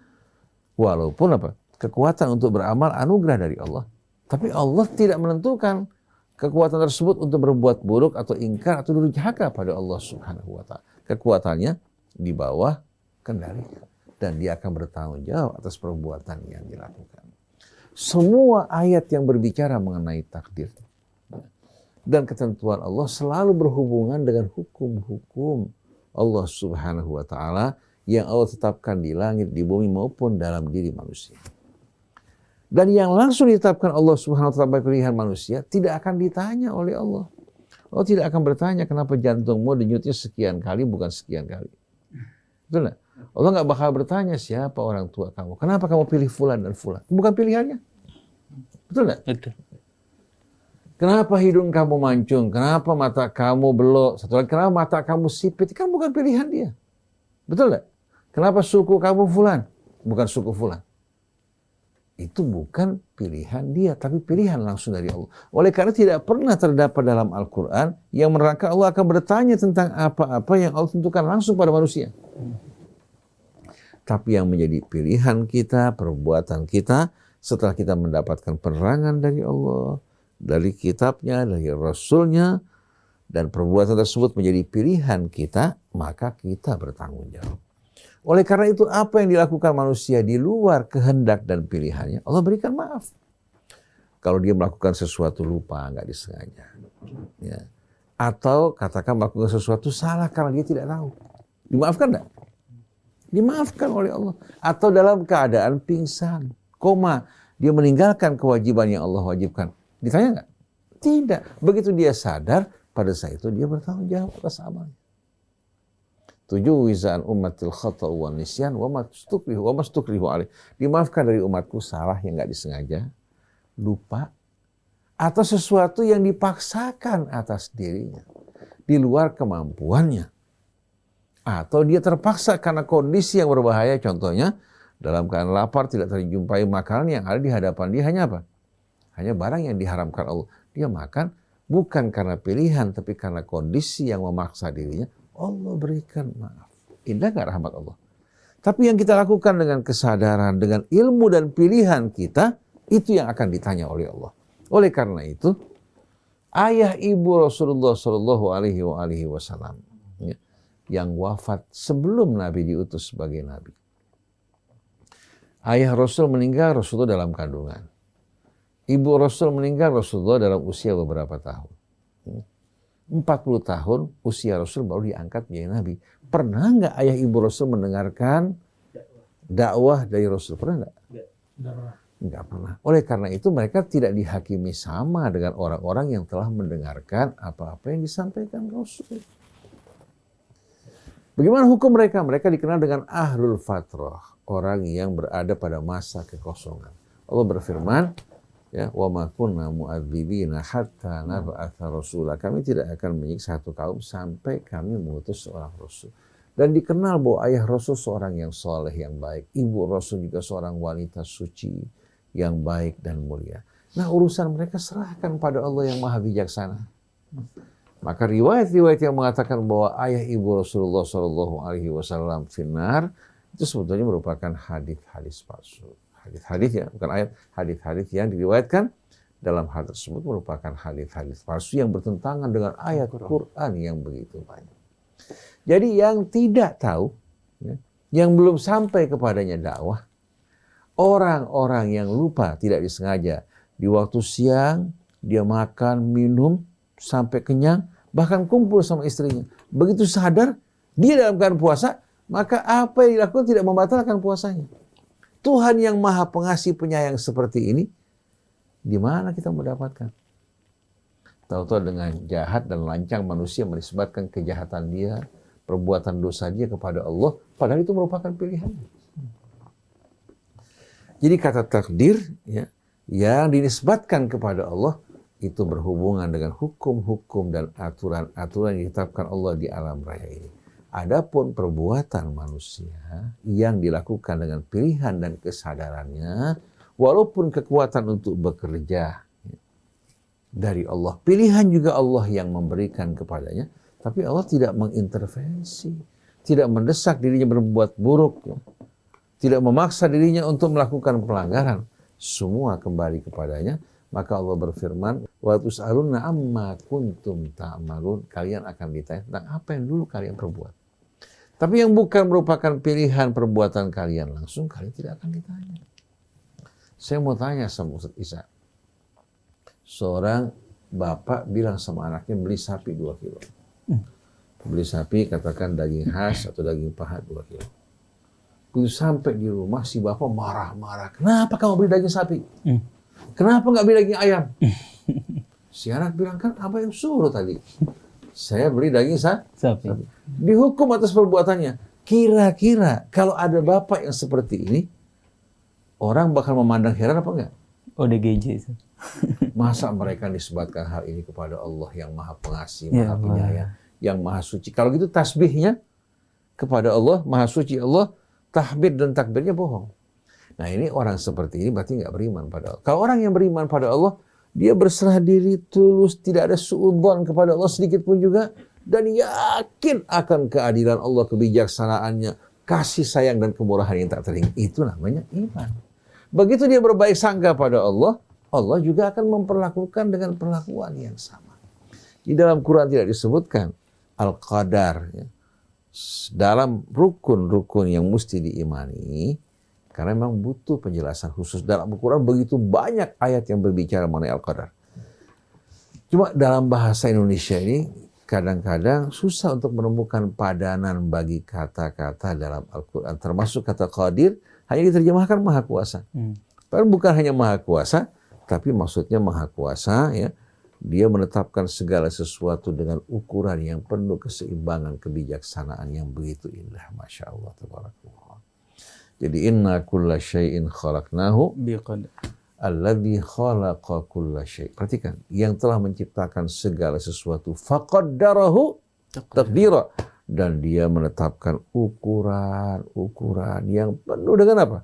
walaupun kekuatan untuk beramal anugerah dari Allah. Tapi Allah tidak menentukan kekuatan tersebut untuk berbuat buruk atau ingkar atau durjaka pada Allah Subhanahu wa Ta'ala. Kekuatannya di bawah kendalinya, dan dia akan bertanggung jawab atas perbuatan yang dilakukan. Semua ayat yang berbicara mengenai takdir dan ketentuan Allah selalu berhubungan dengan hukum-hukum Allah Subhanahu wa Ta'ala yang Allah tetapkan di langit, di bumi maupun dalam diri manusia. Dan yang langsung ditetapkan Allah Subhanahu wa Ta'ala bagi pilihan manusia tidak akan ditanya oleh Allah. Allah tidak akan bertanya kenapa jantungmu denyutnya sekian kali bukan sekian kali. Betul nggak? Allah nggak bakal bertanya siapa orang tua kamu, kenapa kamu pilih fulan dan fulan. Bukan pilihannya. Betul nggak? Betul. Kenapa hidung kamu mancung? Kenapa mata kamu belok? Satu lagi, kenapa mata kamu sipit? Kan bukan pilihan dia. Betul nggak? Kenapa suku kamu fulan? Bukan suku fulan. Itu bukan pilihan dia, tapi pilihan langsung dari Allah. Oleh karena tidak pernah terdapat dalam Al-Quran yang menerangkan Allah akan bertanya tentang apa-apa yang Allah tentukan langsung pada manusia. Tapi yang menjadi pilihan kita, perbuatan kita, setelah kita mendapatkan penerangan dari Allah, dari kitabnya, dari Rasulnya, dan perbuatan tersebut menjadi pilihan kita, maka kita bertanggung jawab. Oleh karena itu, apa yang dilakukan manusia di luar kehendak dan pilihannya, Allah berikan maaf. Kalau dia melakukan sesuatu lupa, nggak disengaja. Ya. Atau katakan melakukan sesuatu salah karena dia tidak tahu. Dimaafkan nggak? Dimaafkan oleh Allah. Atau dalam keadaan pingsan, koma, dia meninggalkan kewajiban yang Allah wajibkan. Ditanya nggak? Tidak. Begitu dia sadar, pada saat itu dia bertanggung jawab atas amalnya. Tujuzan ummatil khata'u wan nisyan wa mastukrihu alaih. Dimaafkan dari umatku salah yang nggak disengaja, lupa, atau sesuatu yang dipaksakan atas dirinya di luar kemampuannya, atau dia terpaksa karena kondisi yang berbahaya. Contohnya dalam keadaan lapar, tidak terjumpai makanan, yang ada di hadapan dia hanya apa? Hanya barang yang diharamkan Allah. Dia makan bukan karena pilihan, tapi karena kondisi yang memaksa dirinya. Allah berikan maaf. Indah gak rahmat Allah? Tapi yang kita lakukan dengan kesadaran, dengan ilmu dan pilihan kita, Itu yang akan ditanya oleh Allah. Oleh karena itu, ayah ibu Rasulullah Shallallahu Alaihi Wasallam yang wafat sebelum Nabi diutus sebagai Nabi. Ayah Rasul meninggal, Rasulullah dalam kandungan. Ibu Rasul meninggal, Rasulullah dalam usia beberapa tahun. 40 tahun usia Rasul baru diangkat menjadi Nabi. Pernah nggak ayah ibu Rasul mendengarkan dakwah dari Rasul? Pernah nggak? Nggak pernah. Oleh karena itu mereka tidak dihakimi sama dengan orang-orang yang telah mendengarkan apa-apa yang disampaikan Rasul. Bagaimana hukum mereka? Mereka dikenal dengan ahlul fatrah, orang yang berada pada masa kekosongan. Allah berfirman, ya, wa ma kunna mu'adzibina hatta nab'atsa rasula. Kami tidak akan menyiksa satu kaum sampai kami mengutus seorang rasul. Dan dikenal bahwa ayah Rasul seorang yang soleh, yang baik. Ibu Rasul juga seorang wanita suci, yang baik dan mulia. Nah, urusan mereka serahkan pada Allah yang maha bijaksana. Maka riwayat-riwayat yang mengatakan bahwa ayah ibu Rasulullah SAW finnar, itu sebetulnya merupakan hadis-hadis palsu. Hadis-hadis ya, bukan ayat, hadis-hadis yang diriwayatkan dalam hal tersebut merupakan hadis-hadis palsu yang bertentangan dengan ayat Quran yang begitu banyak. Jadi yang tidak tahu, ya, yang belum sampai kepadanya dakwah, orang-orang yang lupa tidak disengaja, di waktu siang dia makan, minum, sampai kenyang, bahkan kumpul sama istrinya. Begitu sadar, dia dalam keadaan puasa, maka apa yang dilakukan tidak membatalkan puasanya. Tuhan yang maha pengasih penyayang seperti ini, di mana kita mendapatkan? Tahu-tahu dengan jahat dan lancang manusia menisbatkan kejahatan dia, perbuatan dosa dia kepada Allah, padahal itu merupakan pilihan. Jadi kata takdir, ya, yang dinisbatkan kepada Allah itu berhubungan dengan hukum-hukum dan aturan-aturan yang ditetapkan Allah di alam raya ini. Adapun perbuatan manusia yang dilakukan dengan pilihan dan kesadarannya, walaupun kekuatan untuk bekerja dari Allah, pilihan juga Allah yang memberikan kepadanya, tapi Allah tidak mengintervensi, tidak mendesak dirinya berbuat buruk, tidak memaksa dirinya untuk melakukan pelanggaran. Semua kembali kepadanya. Maka Allah berfirman, wa tus'aluna amma kuntum ta'malun, kalian akan ditanya tentang apa yang dulu kalian perbuat. Tapi yang bukan merupakan pilihan perbuatan kalian langsung, kalian tidak akan ditanya. Saya mau tanya sama Ustaz Isa. Seorang bapak bilang sama anaknya beli sapi 2 kilo. Beli sapi katakan daging khas atau daging paha 2 kilo. Begitu sampai di rumah si bapak marah-marah. Kenapa kamu beli daging sapi? Kenapa nggak beli daging ayam? Si anak bilang, kan apa yang suruh tadi? Saya beli daging sapi. Dihukum atas perbuatannya. Kira-kira kalau ada bapak yang seperti ini, orang bakal memandang heran apa enggak? ODGJ. Masa mereka disebutkan hal ini kepada Allah yang maha pengasih, maha penyayang, yang maha suci. Kalau gitu tasbihnya kepada Allah, maha suci Allah, tahmid dan takbirnya bohong. Nah ini orang seperti ini berarti nggak beriman pada Allah. Kalau orang yang beriman pada Allah, dia berserah diri tulus, tidak ada suudzon kepada Allah sedikit pun juga, dan yakin akan keadilan Allah, kebijaksanaannya, kasih sayang dan kemurahan yang tak tering. Itu namanya iman. Begitu dia berbaik sangka pada Allah, Allah juga akan memperlakukan dengan perlakuan yang sama. Di dalam Quran tidak disebutkan Al-Qadar, ya, dalam rukun-rukun yang mesti diimani, karena memang butuh penjelasan khusus. Dalam Al-Quran begitu banyak ayat yang berbicara mengenai Al-Qadar. Cuma dalam bahasa Indonesia ini kadang-kadang susah untuk menemukan padanan bagi kata-kata dalam Al-Quran. Termasuk kata Qadir hanya diterjemahkan Maha Kuasa. Padahal bukan hanya Maha Kuasa, tapi maksudnya Maha Kuasa, ya, dia menetapkan segala sesuatu dengan ukuran yang penuh keseimbangan, kebijaksanaan yang begitu indah. Masya Allah, tabarakallah. Jadi inna kulla syai'in khalaqnahu biqadar. Alladzi khalaqa kulla syai'. Perhatikan, yang telah menciptakan segala sesuatu faqaddarahu taqdira, dan dia menetapkan ukuran-ukuran yang penuh dengan apa?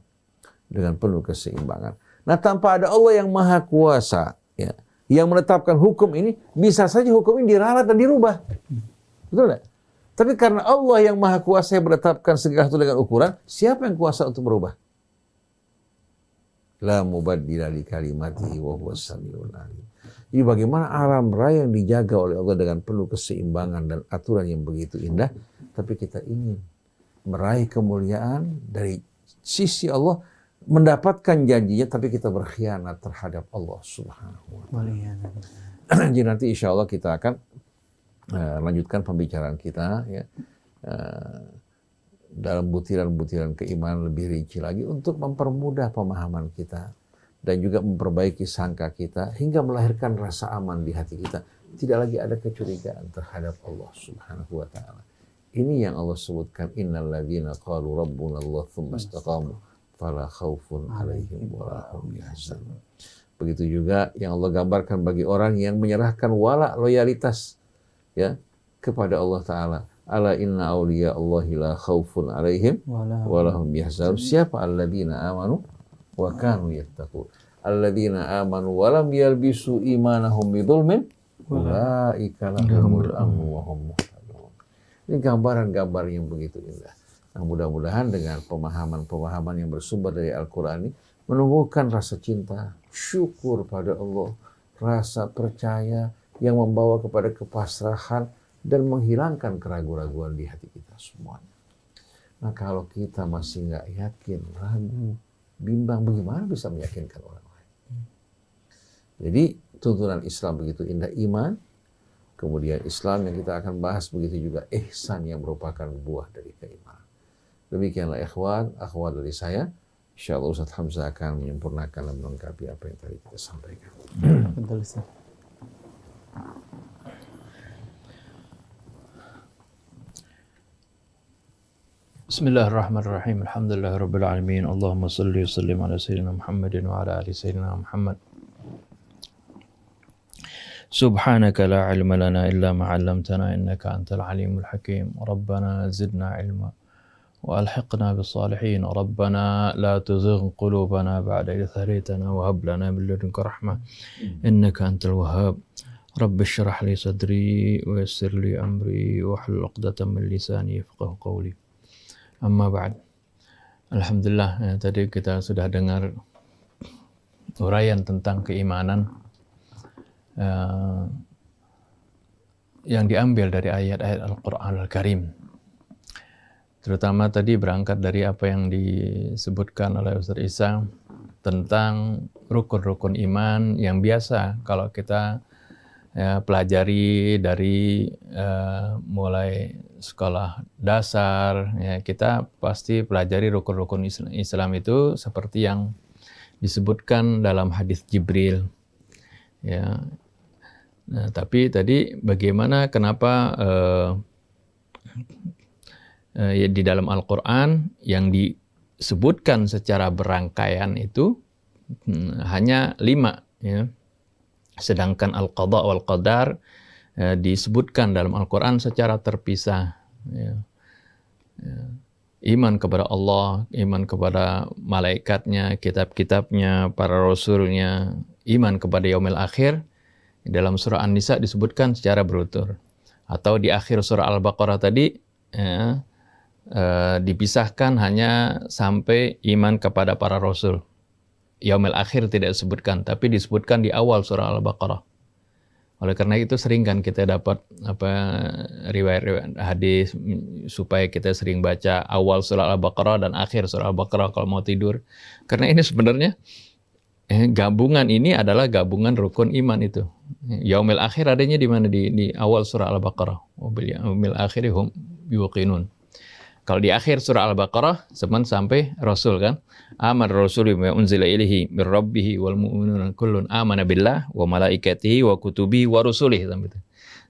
Dengan penuh keseimbangan. Nah, tanpa ada Allah yang Maha Kuasa, ya, yang menetapkan hukum ini, bisa saja hukum ini diralat dan dirubah. Betul enggak? Tapi karena Allah yang Maha Kuasa yang menetapkan segala sesuatu dengan ukuran, siapa yang kuasa untuk berubah? La mubaddila li kalimatihi wa huwas samiul alim. Jadi bagaimana alam raya yang dijaga oleh Allah dengan penuh keseimbangan dan aturan yang begitu indah, tapi kita ingin meraih kemuliaan dari sisi Allah, mendapatkan janjinya, tapi kita berkhianat terhadap Allah Subhanahu wa Ta'ala. Jadi nanti insya Allah kita akan lanjutkan pembicaraan kita ya, dalam butiran-butiran keimanan lebih rinci lagi untuk mempermudah pemahaman kita dan juga memperbaiki sangka kita hingga melahirkan rasa aman di hati kita. Tidak lagi ada kecurigaan terhadap Allah Subhanahu wa Ta'ala. Ini yang Allah sebutkan, innal ladzina qalu rabbuna Allah tsumma istaqamu fala khaufun 'alaihim wa la hum yahzanun. Begitu juga yang Allah gambarkan bagi orang yang menyerahkan wala loyalitas ya kepada Allah Ta'ala. Ala inna awliya Allahi la khaufun 'alaihim wa la hum yahzanun. Siapa alladzina amanu wa kanu yattaqun. Alladzina amanu wa lam yalbisu imanahum bidzulmin ulaika lahumul amnu wa hum muhtadun. Ini gambaran-gambar yang begitu indah. Nah, mudah-mudahan dengan pemahaman-pemahaman yang bersumber dari Al-Qur'an ini menumbuhkan rasa cinta, syukur pada Allah, rasa percaya yang membawa kepada kepasrahan dan menghilangkan keraguan-raguan di hati kita semuanya. Nah, kalau kita masih nggak yakin, ragu, bimbang, bagaimana bisa meyakinkan orang lain? Jadi tuntunan Islam begitu indah, iman, kemudian Islam yang kita akan bahas begitu juga ihsan yang merupakan buah dari keimanan. Demikianlah ikhwan, akhwat dari saya. Insyaallah Ustaz Hamzah akan menyempurnakan dan melengkapi apa yang tadi kita sampaikan. Betul, Ustaz. Bismillahirrahmanirrahim. Alhamdulillahirabbil alamin. Allahumma shalli wa sallim ala sayyidina Muhammadin wa ala ali sayyidina Muhammad. Subhanaka la ilma lana illa ma 'allamtana innaka antal alimul hakim. Rabbana zidna ilma wa alhiqna bis salihin. Rabbana la tuzigh qulubana ba'da idh hadaytana wa hab lana min ladunka rahmah innaka antal wahhab. Rabbi shrah li sadri wa yassir li amri wa hlul 'uqdatam min lisani yafqahu qawli. Amma ba'd. Alhamdulillah, ya, tadi kita sudah dengar uraian tentang keimanan yang diambil dari ayat-ayat Al-Quran Al-Karim. Terutama tadi berangkat dari apa yang disebutkan oleh Ustaz Isa tentang rukun-rukun iman yang biasa kalau kita pelajari dari mulai sekolah dasar, ya, kita pasti pelajari rukun-rukun Islam itu seperti yang disebutkan dalam hadis Jibril. Ya. Nah, tapi tadi bagaimana, kenapa ya, di dalam Al-Quran yang disebutkan secara berangkaian itu hanya 5, ya. Sedangkan Al-Qadha wal Qadar disebutkan dalam Al-Quran secara terpisah. Ya. Ya. Iman kepada Allah, iman kepada malaikatnya, kitab-kitabnya, para rasulnya, iman kepada yaumil akhir. Dalam surah An-Nisa disebutkan secara berutur. Atau di akhir surah Al-Baqarah tadi ya, dipisahkan hanya sampai iman kepada para rasul. Yaumil akhir tidak disebutkan, tapi disebutkan di awal surah Al-Baqarah. Oleh karena itu sering kan kita dapat riwayat-riwayat hadis supaya kita sering baca awal surah Al-Baqarah dan akhir surah Al-Baqarah kalau mau tidur. Karena ini sebenarnya gabungan ini adalah gabungan rukun iman itu. Yaumil akhir adanya di mana? Di awal surah Al-Baqarah. Wabil yaumil akhiri hum yuqinun. Kalau di akhir surah Al-Baqarah sampai Rasul kan. Amar Rasulu bima unzila ilaihi mir rabbih wal mu'minuna kullun amana billah wa malaikatihi wa kutubihi wa rusulihi sampai itu.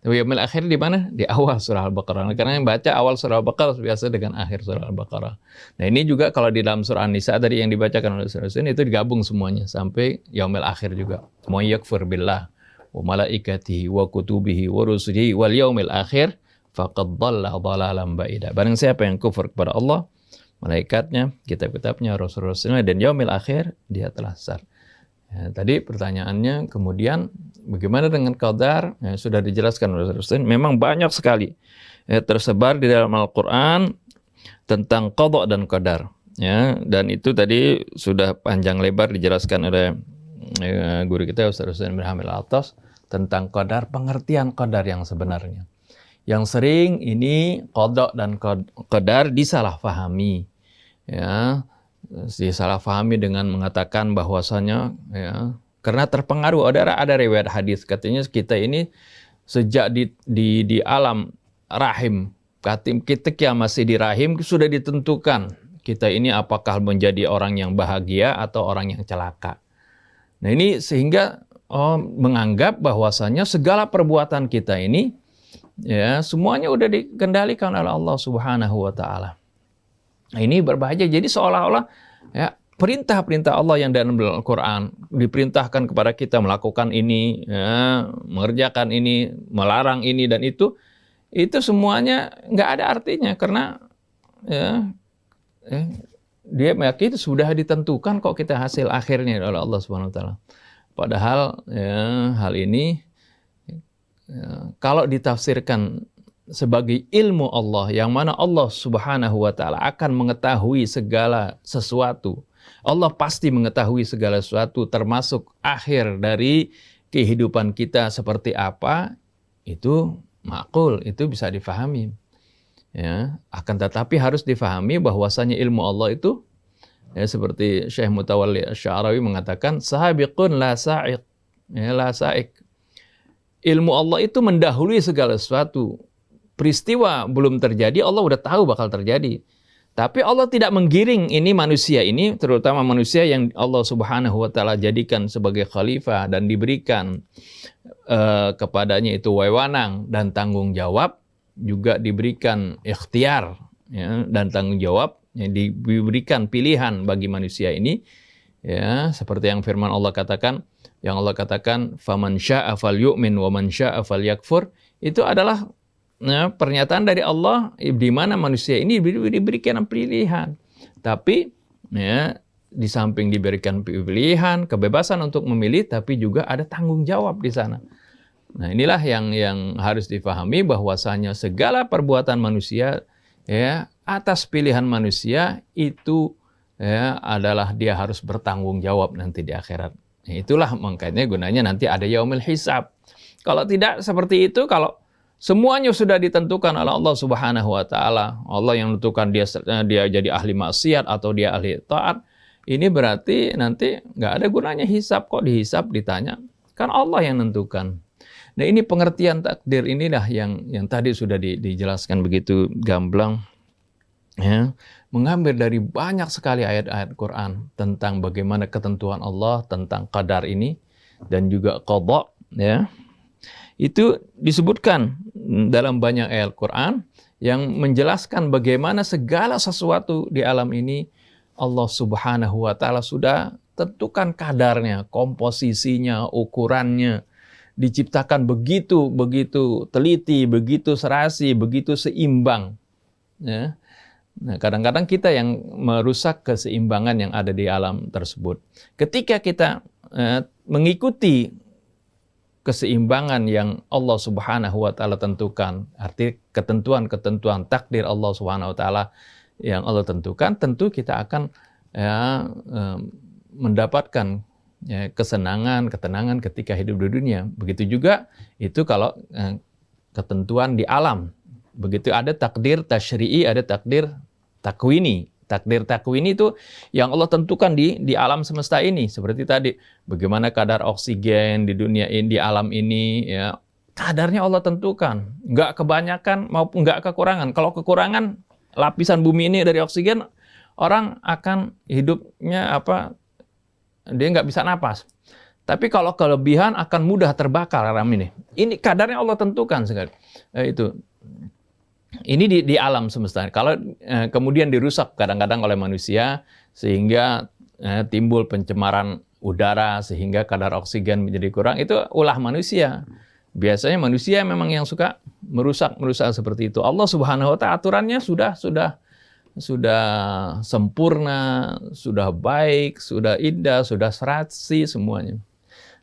Tapi yaumil akhir di mana? Di awal surah Al-Baqarah. Karena yang baca awal surah Al-Baqarah biasa dengan akhir surah Al-Baqarah. Nah, ini juga kalau di dalam surah An-Nisa tadi yang dibacakan oleh Surah itu digabung semuanya sampai yaumil akhir juga. May yakfur billah wa malaikatihi wa kutubihi wa rusulihi wal yaumil akhir faqad dhalla dhalalan ba'ida. Barang siapa yang kufur kepada Allah, malaikatnya, kitab-kitabnya, rasul-rasulnya, dan yaumil akhir, dia telah sesat. Ya, tadi pertanyaannya kemudian bagaimana dengan qadar? Ya, sudah dijelaskan oleh Rasul. Memang banyak sekali tersebar di dalam Al-Quran tentang qadha dan qadar. ya, dan itu tadi sudah panjang lebar dijelaskan oleh guru kita Ustaz Husain bin Hamil Al-Attas tentang qadar, pengertian qadar yang sebenarnya. Yang sering ini qada dan qadar disalahfahami, ya, disalahfahami dengan mengatakan bahwasanya, ya, karena terpengaruh ada riwayat hadis katanya kita ini sejak di alam rahim, ketika masih di rahim sudah ditentukan kita ini apakah menjadi orang yang bahagia atau orang yang celaka. Nah ini sehingga menganggap bahwasanya segala perbuatan kita ini, ya, semuanya udah dikendalikan oleh Allah Subhanahu wa taala. Nah, ini berbahaya. Jadi seolah-olah, ya, perintah-perintah Allah yang dalam Al-Qur'an diperintahkan kepada kita melakukan ini, ya, mengerjakan ini, melarang ini dan itu semuanya nggak ada artinya karena, ya, dia meyakini sudah ditentukan kok kita hasil akhirnya oleh Allah Subhanahu wa taala. Padahal, ya, hal ini, ya, kalau ditafsirkan sebagai ilmu Allah yang mana Allah Subhanahu wa taala akan mengetahui segala sesuatu. Allah pasti mengetahui segala sesuatu termasuk akhir dari kehidupan kita seperti apa, itu makul, itu bisa difahami. Ya, akan tetapi harus difahami bahwasanya ilmu Allah itu, ya, seperti Syekh Mutawalli Asy-Sya'rawi mengatakan sabiqun la sa'iq, ya, la sa'iq. Ilmu Allah itu mendahului segala sesuatu. Peristiwa belum terjadi, Allah udah tahu bakal terjadi. Tapi Allah tidak menggiring ini manusia ini, terutama manusia yang Allah Subhanahu wa taala jadikan sebagai khalifah dan diberikan kepadanya itu wewenang dan tanggung jawab, juga diberikan ikhtiar, ya, dan tanggung jawab, yang diberikan pilihan bagi manusia ini, ya, seperti yang firman Allah katakan, yang Allah katakan faman syaa'a falyu'min wa man syaa'a falyakfur, itu adalah, ya, pernyataan dari Allah di mana manusia ini diberikan pilihan. Tapi, ya, di samping diberikan pilihan, kebebasan untuk memilih, tapi juga ada tanggung jawab di sana. Nah, inilah yang harus difahami bahwasanya segala perbuatan manusia, ya, atas pilihan manusia itu, ya, adalah dia harus bertanggung jawab nanti di akhirat. Nah, itulah makanya gunanya nanti ada yaumil hisab. Kalau tidak seperti itu, kalau semuanya sudah ditentukan oleh Allah Subhanahu wa taala, Allah yang menentukan dia jadi ahli maksiat atau dia ahli taat, ini berarti nanti nggak ada gunanya hisab. Kok dihisab, ditanya? Kan Allah yang menentukan. Nah, ini pengertian takdir inilah yang tadi sudah dijelaskan begitu gamblang, ya, mengambil dari banyak sekali ayat-ayat Quran tentang bagaimana ketentuan Allah tentang qadar ini dan juga qada, ya. Itu disebutkan dalam banyak ayat Quran yang menjelaskan bagaimana segala sesuatu di alam ini Allah Subhanahu wa taala sudah tentukan kadarnya, komposisinya, ukurannya, diciptakan begitu teliti, begitu serasi, begitu seimbang, ya. Nah, kadang-kadang kita yang merusak keseimbangan yang ada di alam tersebut. Ketika kita mengikuti keseimbangan yang Allah Subhanahu wa taala tentukan, arti ketentuan-ketentuan takdir Allah Subhanahu wa taala yang Allah tentukan, tentu kita akan, ya, mendapatkan, ya, kesenangan, ketenangan ketika hidup di dunia. Begitu juga itu kalau ketentuan di alam. Begitu ada takdir tasyri'i, ada takdir takwini. Takdir takwini itu yang Allah tentukan di alam semesta ini. Seperti tadi, bagaimana kadar oksigen di dunia ini, di alam ini, ya, kadarnya Allah tentukan. Nggak kebanyakan maupun nggak kekurangan. Kalau kekurangan lapisan bumi ini dari oksigen, orang akan hidupnya dia nggak bisa napas. Tapi kalau kelebihan akan mudah terbakar alam ini. Ini kadarnya Allah tentukan sekali. Itu. Ini di alam semesta. Kalau kemudian dirusak kadang-kadang oleh manusia sehingga timbul pencemaran udara sehingga kadar oksigen menjadi kurang, itu ulah manusia. Biasanya manusia memang yang suka merusak seperti itu. Allah Subhanahu wa taala aturannya sudah sempurna, sudah baik, sudah indah, sudah serasi semuanya.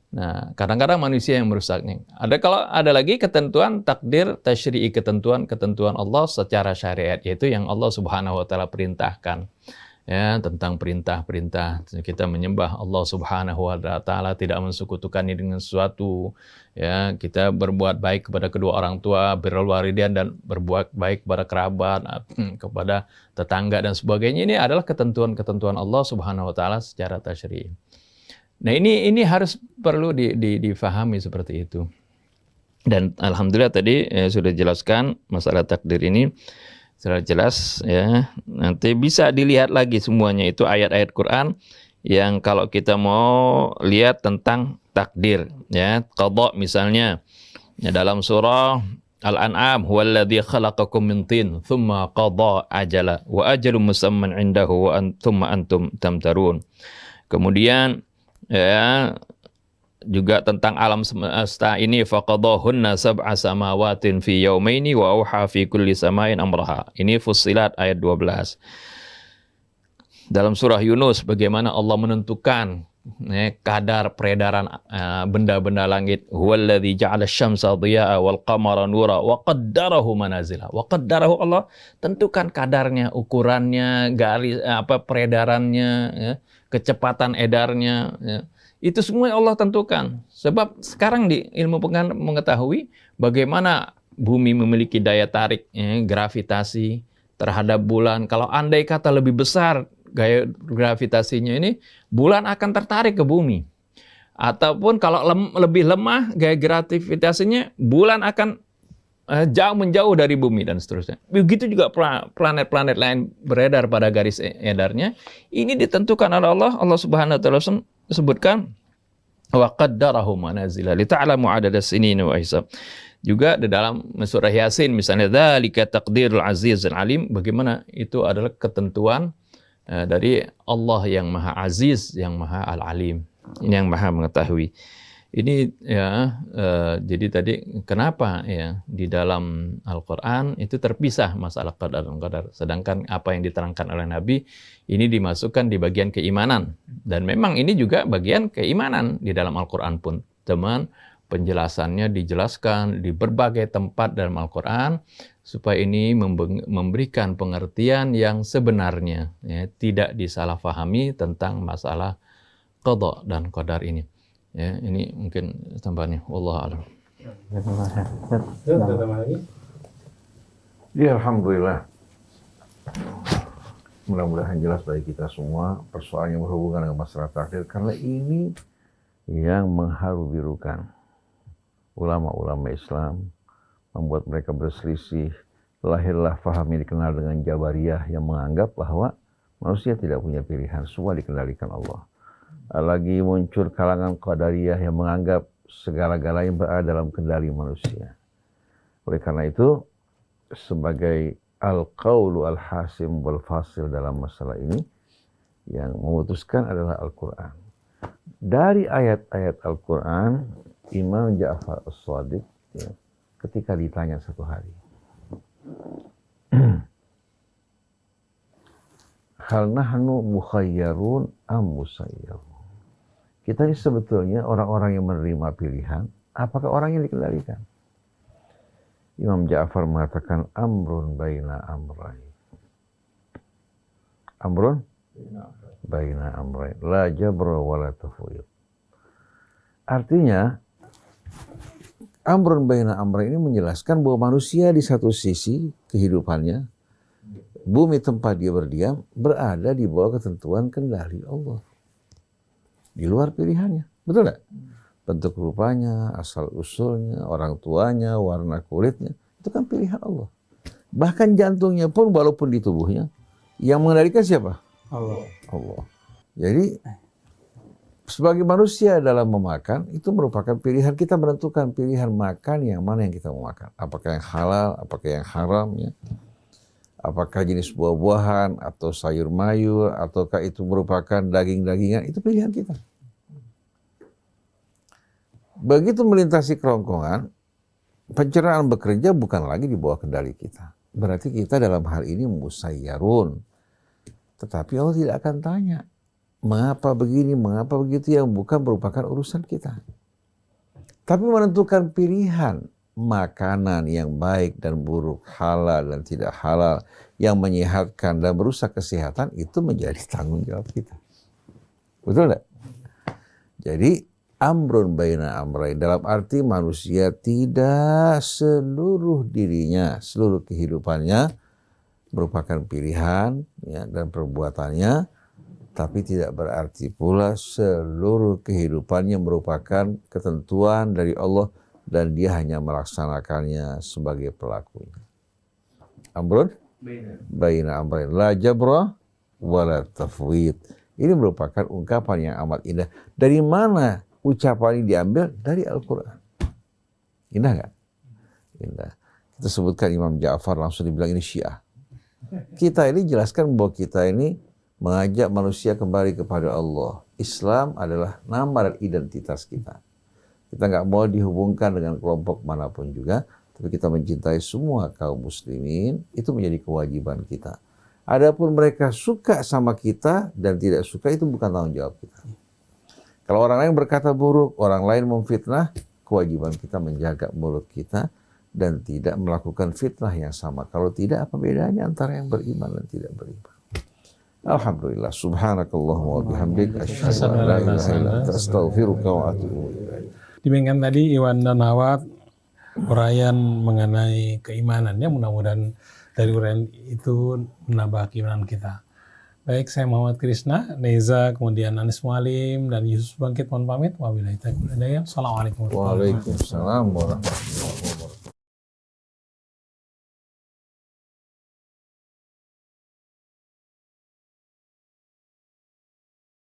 Nah, kadang-kadang manusia yang merusaknya. Kalau ada lagi ketentuan takdir tasyri'i, ketentuan Allah secara syariat, yaitu yang Allah Subhanahu wa taala perintahkan. ya, tentang perintah-perintah kita menyembah Allah Subhanahu wa taala, tidak mensekutukannya dengan sesuatu, ya, kita berbuat baik kepada kedua orang tua, birrul walidain, dan berbuat baik kepada kerabat, kepada tetangga dan sebagainya. Ini adalah ketentuan-ketentuan Allah Subhanahu wa taala secara tasyri'. Nah, ini harus perlu difahami seperti itu. Dan alhamdulillah tadi sudah jelaskan masalah takdir ini secara jelas, ya. Nanti bisa dilihat lagi semuanya itu ayat-ayat Quran yang kalau kita mau lihat tentang takdir, ya. Qadha misalnya, ya, dalam surah Al-An'am, huwallazi khalaqakum min tin tsumma qadha ajala wa ajalun musamman 'indahu wa thumma antum tamtarun. Kemudian, ya, juga tentang alam semesta ini, faqadahunna sab'a samawatin fi yaumaini wa auha fi kulli samain amraha. Ini Fussilat ayat 12. Dalam surah Yunus, bagaimana Allah menentukan, ya, kadar peredaran benda-benda langit. Huwallazi ja'ala asy-syamsa dhiya'a wal qamara nura wa qaddarahu manazila. Wa qaddarahu, Allah tentukan kadarnya, ukurannya, garis peredarannya, ya, kecepatan edarnya, ya. Itu semua Allah tentukan. Sebab sekarang di ilmu mengetahui bagaimana bumi memiliki daya tarik, ya, gravitasi terhadap bulan. Kalau andai kata lebih besar gaya gravitasinya ini, bulan akan tertarik ke bumi. Ataupun kalau lebih lemah gaya gravitasinya, bulan akan jauh menjauh dari bumi dan seterusnya. Begitu juga planet-planet lain beredar pada garis edarnya. Ini ditentukan oleh Allah. Allah Subhanahu wa taala sebutkan wa qaddarahu manazila li ta'lamu 'adada sinina wa hisab. Juga di dalam surah Yasin misalnya, dzalika taqdirul azizul alim, bagaimana itu adalah ketentuan dari Allah yang Maha Aziz, yang Maha Al-Alim, ini yang Maha mengetahui. Ini, ya, jadi tadi kenapa, ya, di dalam Al-Quran itu terpisah masalah qadar dan qadar, sedangkan apa yang diterangkan oleh Nabi ini dimasukkan di bagian keimanan, dan memang ini juga bagian keimanan di dalam Al-Quran pun, teman, penjelasannya dijelaskan di berbagai tempat dalam Al-Quran supaya ini memberikan pengertian yang sebenarnya, ya, tidak disalahfahami tentang masalah qadha dan qadar ini. Ya, ini mungkin tambahannya. Wallahu a'lam. Ya, alhamdulillah. Mudah-mudahan jelas bagi kita semua persoalan yang berhubungan dengan masalah takdir, karena ini yang mengharu-birukan ulama-ulama Islam, membuat mereka berselisih. Lahirlah faham yang dikenal dengan Jabariyah yang menganggap bahwa manusia tidak punya pilihan, semua dikendalikan Allah. Lagi muncul kalangan Qadariyah yang menganggap segala-galanya berada dalam kendali manusia. Oleh karena itu, sebagai al-qawlu al-hasim wal-fasil dalam masalah ini, yang memutuskan adalah Al-Quran. Dari ayat-ayat Al-Quran, Imam Ja'far As-Shadiq, ya, ketika ditanya satu hari, hal nahnu mukhayyarun am musayyarun? Kita ini sebetulnya orang-orang yang menerima pilihan, apakah orang yang dikendalikan? Imam Ja'far mengatakan amrun baina amrain. Amrun baina amrain. La jabra wa la tafwid. Artinya, amrun baina amrain ini menjelaskan bahwa manusia di satu sisi kehidupannya, bumi tempat dia berdiam, berada di bawah ketentuan kendali Allah. Di luar pilihannya, betul nggak? Bentuk rupanya, asal usulnya, orang tuanya, warna kulitnya, itu kan pilihan Allah. Bahkan jantungnya pun walaupun di tubuhnya, yang mengendalikan siapa? Allah. Jadi sebagai manusia dalam memakan, itu merupakan pilihan, kita menentukan pilihan makan yang mana yang kita mau makan. Apakah yang halal, apakah yang haram, ya. Apakah jenis buah-buahan atau sayur mayur, ataukah itu merupakan daging-dagingan, itu pilihan kita. Begitu melintasi kerongkongan, pencerahan bekerja bukan lagi di bawah kendali kita. Berarti kita dalam hal ini musayyarun. Tetapi Allah tidak akan tanya, mengapa begini, mengapa begitu, yang bukan merupakan urusan kita. Tapi menentukan pilihan makanan yang baik dan buruk, halal dan tidak halal, yang menyehatkan dan merusak kesehatan, itu menjadi tanggung jawab kita. Betul nggak? Jadi amrun baina amrain, dalam arti manusia tidak seluruh dirinya, seluruh kehidupannya merupakan pilihan ya, dan perbuatannya, tapi tidak berarti pula seluruh kehidupannya merupakan ketentuan dari Allah dan dia hanya melaksanakannya sebagai pelakunya. Amrun baina amrain, la jabra wala tafwid. Ini merupakan ungkapan yang amat indah. Dari mana ucapan ini diambil? Dari Al-Quran. Indah nggak? Indah. Kita sebutkan Imam Ja'far langsung dibilang ini Syiah. Kita ini jelaskan bahwa kita ini mengajak manusia kembali kepada Allah. Islam adalah nama dan identitas kita. Kita nggak mau dihubungkan dengan kelompok manapun juga, tapi kita mencintai semua kaum muslimin, itu menjadi kewajiban kita. Adapun mereka suka sama kita dan tidak suka, itu bukan tanggung jawab kita. Kalau orang lain berkata buruk, orang lain memfitnah, kewajiban kita menjaga mulut kita dan tidak melakukan fitnah yang sama. Kalau tidak, apa bedanya antara yang beriman dan tidak beriman? Alhamdulillah, subhanakallahumma wa bihamdik, asyhadu an la ilaha illa anta, astaghfiruka wa atubu ilaik. Demikian tadi Iwan dan Nawat uraian mengenai keimanannya, mudah-mudahan dari uraian itu menambah keimanan kita. Baik, saya Muhammad Krishna, Neza, kemudian Anis Mualim, dan Yusuf Bangkit mohon pamit. Wabillahi taufiq wal hidayah. Assalamualaikum warahmatullahi wabarakatuh. Waalaikumsalam warahmatullahi wabarakatuh.